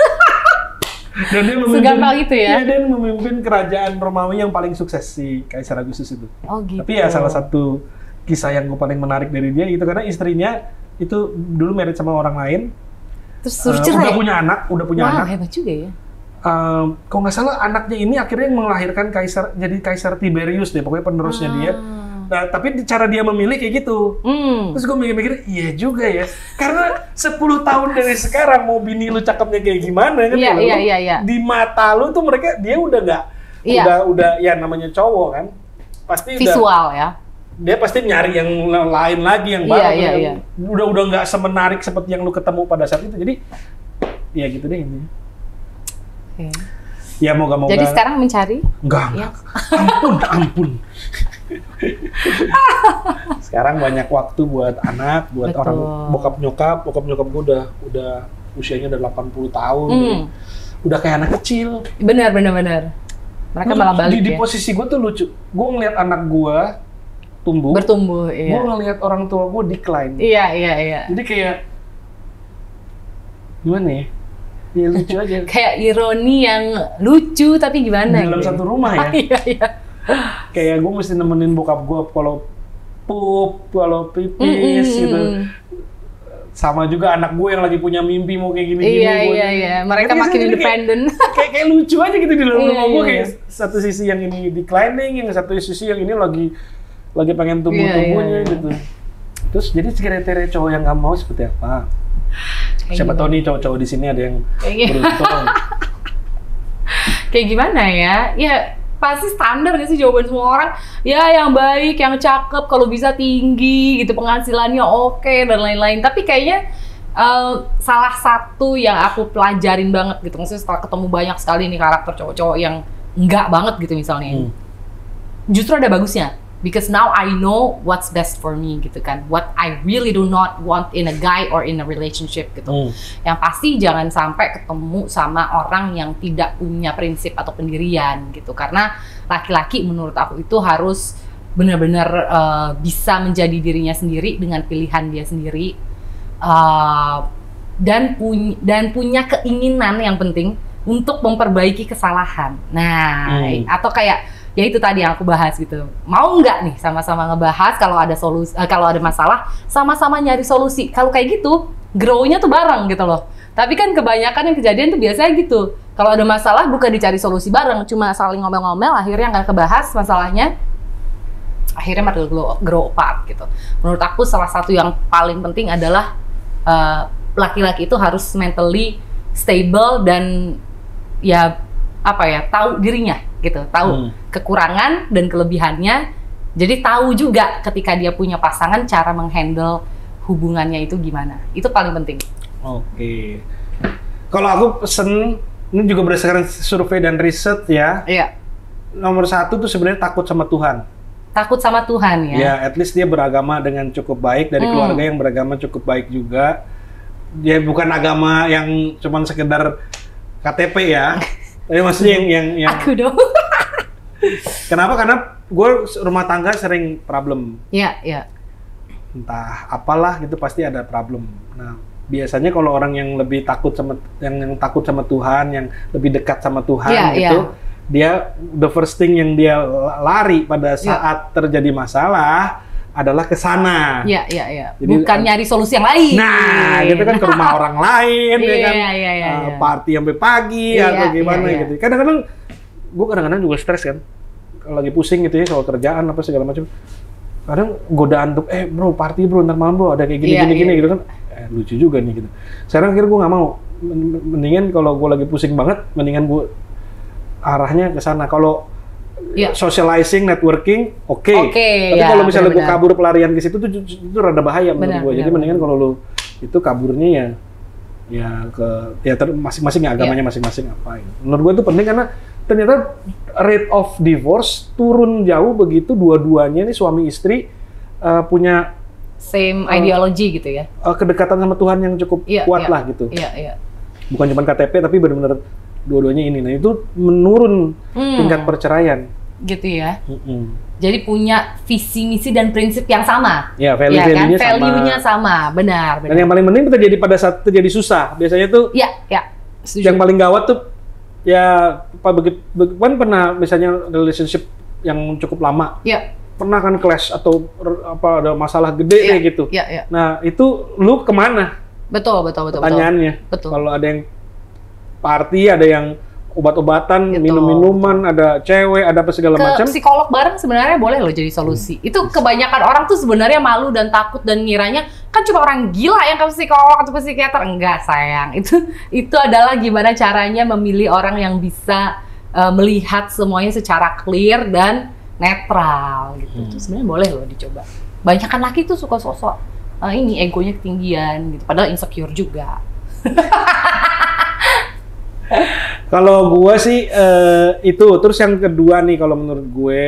Dan dia memimpin, gitu ya? Dia memimpin kerajaan Romawi yang paling sukses si Kaisar Agustus itu. Oh gitu. Tapi ya salah satu kisah yang gue paling menarik dari dia itu karena istrinya itu dulu married sama orang lain. Terus suruh cerai. Udah punya anak. Wah, hebat juga ya. Kalau nggak salah anaknya ini akhirnya melahirkan jadi Kaisar Tiberius deh, pokoknya penerusnya dia. Nah, tapi cara dia memilih kayak gitu. Terus gue mikir-mikir, iya juga ya. Karena 10 tahun dari sekarang mau bini lu cakepnya kayak gimana kan? Iya. Di mata lu tuh dia udah nggak, udah ya namanya cowok kan, pasti visual ya. Dia pasti nyari yang lain lagi yang baru. Udah nggak semenarik seperti yang lu ketemu pada saat itu. Jadi, ya gitu deh ini. Ya moga-moga. Jadi sekarang mencari? Enggak. Ya. Ampun. Sekarang banyak waktu buat anak, buat orang bokap nyokap gue udah usianya udah 80 tahun. Udah kayak anak kecil. Benar. Mereka malah balik di posisi gue tuh lucu. Gue ngeliat anak gue bertumbuh. Gue ngeliat orang tua gue decline. Iya. Jadi kayak gimana ya? Ya lucu aja. Kayak ironi yang lucu tapi gimana? Dalam satu rumah ya. Iya. Kayak gue mesti nemenin bokap gue kalau pup, kalau pipis gitu. Sama juga anak gue yang lagi punya mimpi mau kayak gini-gini. Iya. Mereka makin independen. Kayak lucu aja gitu di dalam rumah gue. Kayak satu sisi yang ini declining, yang satu sisi yang ini lagi pengen tumbuh-tumbuhnya gitu. Terus jadi kriteria cowok yang kamu mau seperti apa? Siapa tahu nih cowok-cowok di sini ada yang beruntung. Kayak gimana ya? Ya pasti standar gak sih jawaban semua orang? Ya yang baik, yang cakep, kalau bisa tinggi gitu, penghasilannya oke dan lain-lain. Tapi kayaknya salah satu yang aku pelajarin banget gitu, maksudnya setelah ketemu banyak sekali nih karakter cowok-cowok yang enggak banget gitu misalnya. Justru ada bagusnya. Because now I know what's best for me gitu kan. What I really do not want in a guy or in a relationship gitu. Yang pasti jangan sampai ketemu sama orang yang tidak punya prinsip atau pendirian gitu. Karena laki-laki menurut aku itu harus benar-benar bisa menjadi dirinya sendiri dengan pilihan dia sendiri. Dan punya keinginan yang penting untuk memperbaiki kesalahan. Nah, atau kayak ya itu tadi yang aku bahas gitu. Mau nggak nih sama-sama ngebahas kalau ada solusi, kalau ada masalah, sama-sama nyari solusi. Kalau kayak gitu, grow-nya tuh bareng gitu loh. Tapi kan kebanyakan yang kejadian tuh biasanya gitu. Kalau ada masalah bukan dicari solusi bareng, cuma saling ngomel-ngomel, akhirnya nggak kebahas masalahnya. Akhirnya malah grow apart gitu. Menurut aku salah satu yang paling penting adalah laki-laki itu harus mentally stable dan ya apa ya, tahu dirinya gitu, tahu kekurangan dan kelebihannya. Jadi tahu juga ketika dia punya pasangan cara menghandle hubungannya itu gimana. Itu paling penting. Oke. Kalau aku pesen, ini juga berdasarkan survei dan riset ya. Iya. Nomor 1 tuh sebenarnya takut sama Tuhan. Takut sama Tuhan ya. Ya, at least dia beragama dengan cukup baik, dari keluarga yang beragama cukup baik juga. Dia bukan agama yang cuman sekedar KTP ya. Tapi maksudnya yang aku dong. Kenapa? Karena gue rumah tangga sering problem. Iya. Entah apalah gitu pasti ada problem. Nah, biasanya kalau orang yang lebih takut sama yang takut sama Tuhan, yang lebih dekat sama Tuhan gitu, dia the first thing yang dia lari pada saat terjadi masalah adalah ke sana. Iya. Bukan nyari solusi yang lain. Nah, gitu kan ke rumah orang lain, ya kan. Party sampai pagi atau gimana gitu. Kadang-kadang gue juga stres kan. Kalau lagi pusing gitu ya soal kerjaan apa segala macam. Kadang godaan untuk bro, party bro, ntar malam bro ada kayak gini gitu kan. Lucu juga nih gitu. Sekarang akhirnya gue nggak mau. Mendingan kalau gue lagi pusing banget, mendingan gue arahnya ke sana. Kalau socializing, networking, oke. Tapi kalau misalnya gue kabur pelarian ke situ tuh itu rada bahaya menurut gue. Jadi mendingan kalau lu itu kaburnya masing-masing agamanya masing-masing apa. Menurut gue itu penting karena ternyata rate of divorce turun jauh begitu dua-duanya nih suami istri punya same ideology gitu ya. Kedekatan sama Tuhan yang cukup kuat lah gitu. Iya. Bukan cuma KTP tapi benar-benar dua-duanya ini. Nah, itu menurun tingkat perceraian. Gitu ya. Jadi punya visi, misi, dan prinsip yang sama. Ya, value-nya kan? Value-nya sama. Benar. Dan yang paling penting terjadi pada saat terjadi susah. Biasanya tuh yang paling gawat tuh kan pernah misalnya relationship yang cukup lama. Iya. Pernah kan clash atau ada masalah gede kayak gitu. Iya. Nah, itu lu kemana? Betul. Pertanyaannya. Betul. Kalau ada yang party, ada yang obat-obatan, minum-minuman, ada cewek, ada apa segala macam. Psikolog bareng sebenarnya boleh loh jadi solusi. Itu kebanyakan orang tuh sebenarnya malu dan takut dan ngiranya kan cuma orang gila yang ke psikolog atau psikiater. Enggak sayang, itu adalah gimana caranya memilih orang yang bisa melihat semuanya secara clear dan netral gitu. Itu sebenarnya boleh loh dicoba. Banyakan laki tuh suka sosok ini egonya ketinggian gitu, padahal insecure juga. Kalau gue sih itu, terus yang kedua nih kalau menurut gue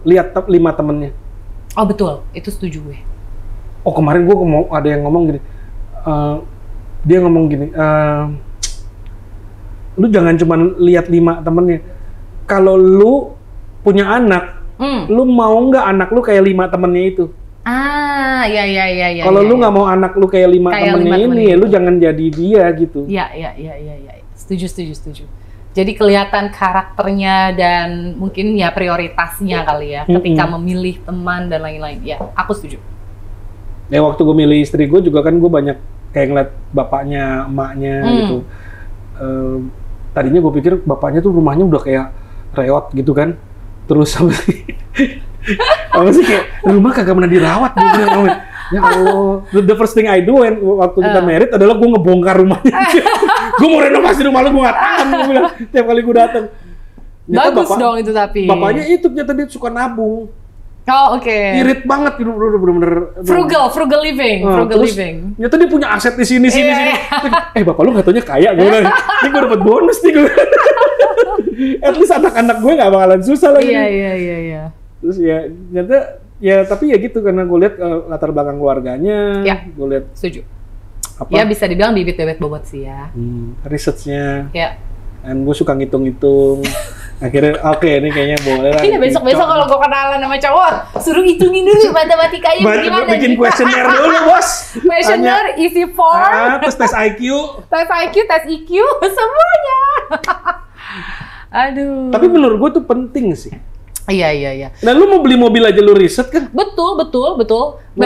lihat 5 temennya. Oh betul, itu setuju gue. Oh kemarin gue ada yang ngomong gini, dia ngomong gini, lu jangan cuma lihat 5 temennya. Kalau lu punya anak, lu mau nggak anak lu kayak 5 temennya itu? Iya. Kalau lu nggak mau anak lu kayak 5 temennya ini, ya lu jangan jadi dia gitu. Iya. Setuju. Jadi kelihatan karakternya dan mungkin ya prioritasnya kali ya, ketika memilih teman dan lain-lain. Ya, aku setuju. Ya waktu gue milih istri gue juga kan gue banyak kayak ngeliat bapaknya, emaknya gitu. Tadinya gue pikir bapaknya tuh rumahnya udah kayak reot gitu kan. Terus apa sih kayak rumah kagak pernah dirawat gitu. Ya Allah, the first thing I do waktu kita married adalah gue ngebongkar rumahnya. Gue mau renovasi rumah lu, gue nggak tahan. Gue bilang tiap kali gue datang. Bagus dong itu tapi. Bapaknya itu ternyata dia suka nabung. Oh oke. Irit banget gitu, bener-bener. Frugal living. Ternyata dia punya aset di sini. Bapak lu nggak taunya kaya, gue bilang. Ini gue dapat bonus nih gue. At least anak-anak gue nggak bakalan susah lagi. Iya. Terus ya ternyata ya tapi ya gitu karena gue lihat latar belakang keluarganya, gue lihat. Setuju. Ya bisa dibilang bibit-bebet bobot sih ya. Researchnya. Ya. Dan gue suka ngitung-ngitung. Akhirnya oke, ini kayaknya boleh lah. Iya besok-besok kalau gue kenalan sama cowok, suruh hitungin dulu matematikanya gimana. Bikin kuesioner dulu bos. Kuesioner, easy form. Terus tes IQ. Tes EQ, semuanya. Aduh. Tapi menurut gue tuh penting sih. Iya. Nah, lu mau beli mobil aja lu riset kan? Betul. Mau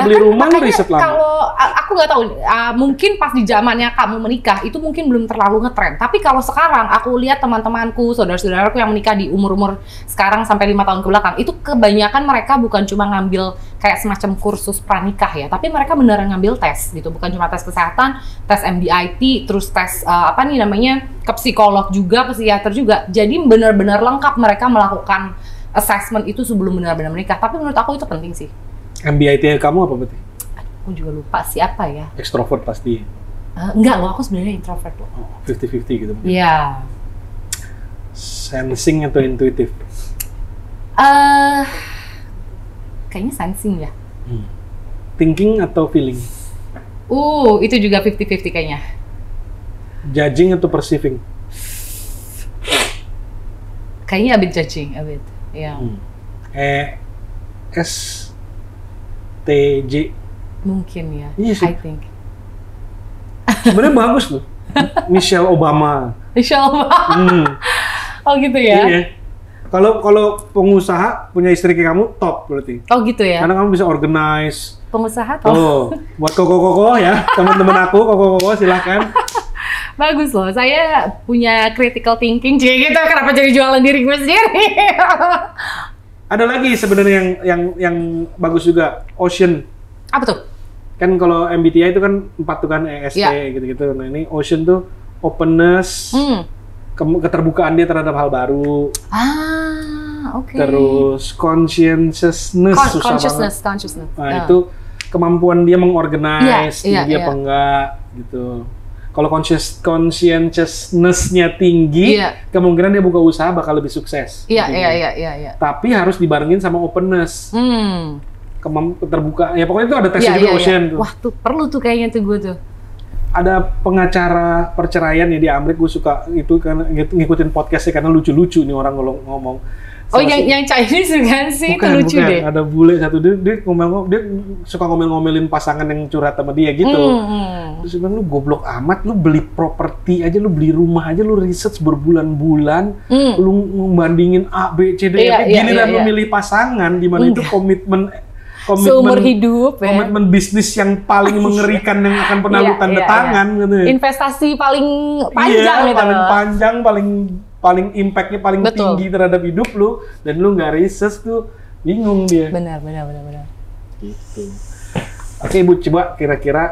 beli rumah lu riset lama. Kalau aku nggak tahu, mungkin pas di zamannya kamu menikah itu mungkin belum terlalu ngetren. Tapi kalau sekarang aku lihat teman-temanku, saudara-saudaraku yang menikah di umur-umur sekarang sampai 5 tahun ke belakang, itu kebanyakan mereka bukan cuma ngambil kayak semacam kursus pranikah ya, tapi mereka beneran ngambil tes gitu, bukan cuma tes kesehatan, tes MDIT, terus tes ke psikolog juga, psikiater juga. Jadi benar-benar lengkap mereka melakukan assessment itu sebelum benar-benar menikah. Tapi menurut aku itu penting sih. MBIT kamu apa berarti? Aku juga lupa siapa ya. Extrovert pasti. Enggak loh, aku sebenarnya introvert loh. 50-50 gitu. Iya. Sensing atau intuitif? Kayaknya sensing ya. Thinking atau feeling? Itu juga 50-50 kayaknya. Judging atau perceiving? Kayaknya a bit judging, a bit. Iya. ESTJ mungkin ya. Iya sih. I think. Sebenarnya bagus loh. Michelle Obama. Oh gitu ya. Iya. Kalau pengusaha punya istri kayak kamu top berarti. Oh gitu ya. Karena kamu bisa organize. Pengusaha top. Buat koko-koko ya, teman-teman aku koko-koko silahkan. Bagus loh, saya punya critical thinking gitu. Kenapa jadi jualan diri gue sendiri? Ada lagi sebenarnya yang bagus juga, Ocean. Apa tuh? Kan kalau MBTI itu kan 4 tuh kan, EST gitu-gitu. Nah ini Ocean tuh openness, keterbukaan dia terhadap hal baru. Oke. Terus conscientiousness. Nah itu kemampuan dia mengorganize, dia apa enggak gitu. Kalau conscientiousness-nya tinggi, kemungkinan dia buka usaha bakal lebih sukses. Iya. Tapi harus dibarengin sama openness. Keterbukaan. Ya pokoknya itu ada tesnya juga Ocean tuh. Wah, tuh perlu tuh kayaknya tuh gue tuh. Ada pengacara perceraian ya di Amerika, gue suka itu karena ngikutin podcastnya karena lucu-lucu nih orang ngomong. Yang Chinese kan sih, itu lucu deh. Ada bule satu dia suka ngomel-ngomelin pasangan yang curhat sama dia gitu. Terus dia bilang, lu goblok amat, lu beli properti aja, lu beli rumah aja, lu research berbulan-bulan, lu membandingin A, B, C, D, E, giliran lu milih pasangan di mana itu seumur hidup ya. Komitmen bisnis yang paling mengerikan yang akan pernah lu tanda tangan gitu ya. Investasi paling panjang gitu. Paling panjang, paling impact-nya paling tinggi terhadap hidup lu, dan lu nggak research tuh bingung dia. Benar. Gitu. Oke Ibu, coba kira-kira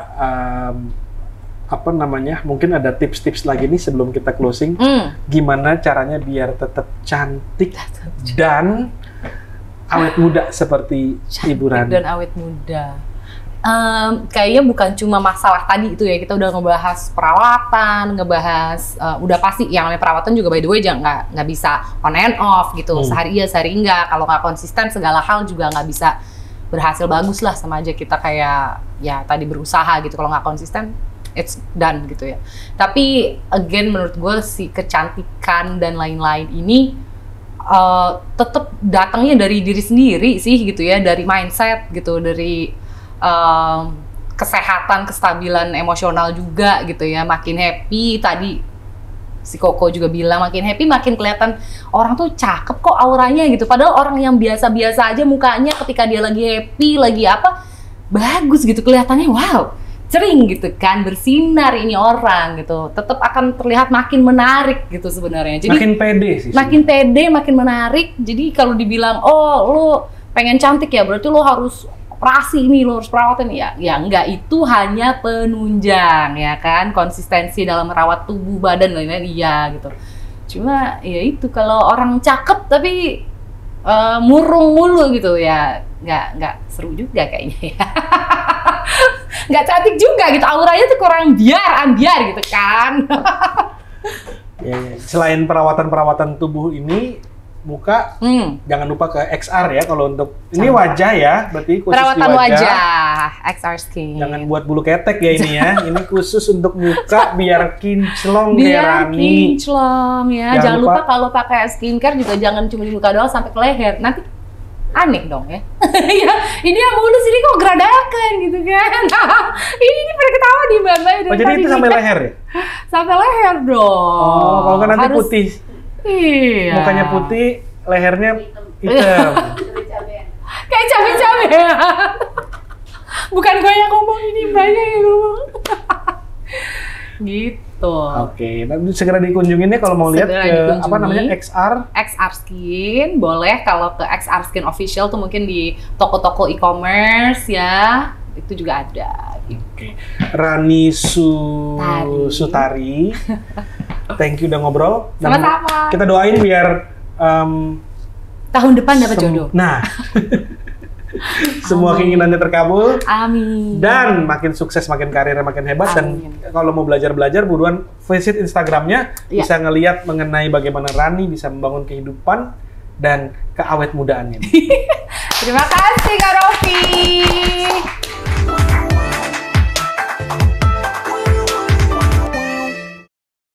apa namanya, mungkin ada tips-tips lagi nih sebelum kita closing. Gimana caranya biar tetap cantik dan awet muda seperti Ibu Rani? Dan awet muda. Kayaknya bukan cuma masalah tadi itu ya, kita udah ngebahas perawatan, udah pasti yang namanya perawatan juga by the way nggak bisa on and off gitu, sehari iya sehari enggak, kalau nggak konsisten segala hal juga nggak bisa berhasil bagus lah, sama aja kita kayak ya tadi berusaha gitu, kalau nggak konsisten it's done gitu ya. Tapi again menurut gue si kecantikan dan lain-lain ini tetap datangnya dari diri sendiri sih gitu ya, dari mindset gitu, dari kesehatan, kestabilan emosional juga gitu ya. Makin happy, tadi si Koko juga bilang makin happy makin kelihatan orang tuh cakep kok auranya gitu. Padahal orang yang biasa-biasa aja mukanya ketika dia lagi happy, lagi apa, bagus gitu kelihatannya, wow, cering gitu kan, bersinar ini orang gitu, tetap akan terlihat makin menarik gitu sebenarnya. Jadi makin pede sih. Makin pede, makin menarik. Jadi kalau dibilang, oh lu pengen cantik ya, berarti lu harus operasi ini, lu harus perawatan ya. Ya enggak, itu hanya penunjang ya kan, konsistensi dalam merawat tubuh badan lain-lain iya gitu. Cuma ya itu kalau orang cakep tapi murung mulu gitu ya, nggak seru juga kayaknya ya. Nggak cantik juga gitu, auranya tuh kurang ambiar gitu kan. Ya. Selain perawatan tubuh ini, muka jangan lupa ke XR ya kalau untuk ini wajah ya, berarti khusus perawatan di wajah XR Skin. Jangan buat bulu ketek ya ini ya. Ini khusus untuk muka biar kinclong kayak Rani. Kinclong ya. Jangan lupa kalau pakai skincare juga jangan cuma di muka doang sampai ke leher. Nanti aneh dong ya. Ya, ini yang mulus ini kok geradakan gitu kan. ini pada ketawa di Mbak. Oh jadi itu sampai leher ya? Sampai leher dong. Oh, kalau kan nanti putih. Iya. Mukanya putih, lehernya hitam. Kayak cabai-cabai ya. Bukan gue yang ngomong, ini Mbaknya yang ngomong. Gitu. Oke, nanti segera dikunjungin ya kalau mau lihat ke apa namanya XR Skin. Boleh kalau ke XR Skin official tuh mungkin di toko-toko e-commerce ya. Itu juga ada. Oke. Rani Sutari. Thank you udah ngobrol. Sama-sama. Kita doain biar tahun depan dapat jodoh. Nah. Semua keinginannya terkabul. Amin. Dan makin sukses, makin karirnya makin hebat. Amin. Dan kalau mau belajar buruan visit Instagramnya, bisa ngeliat mengenai bagaimana Rani bisa membangun kehidupan dan keawet mudaannya. Terima kasih Kak Rofi.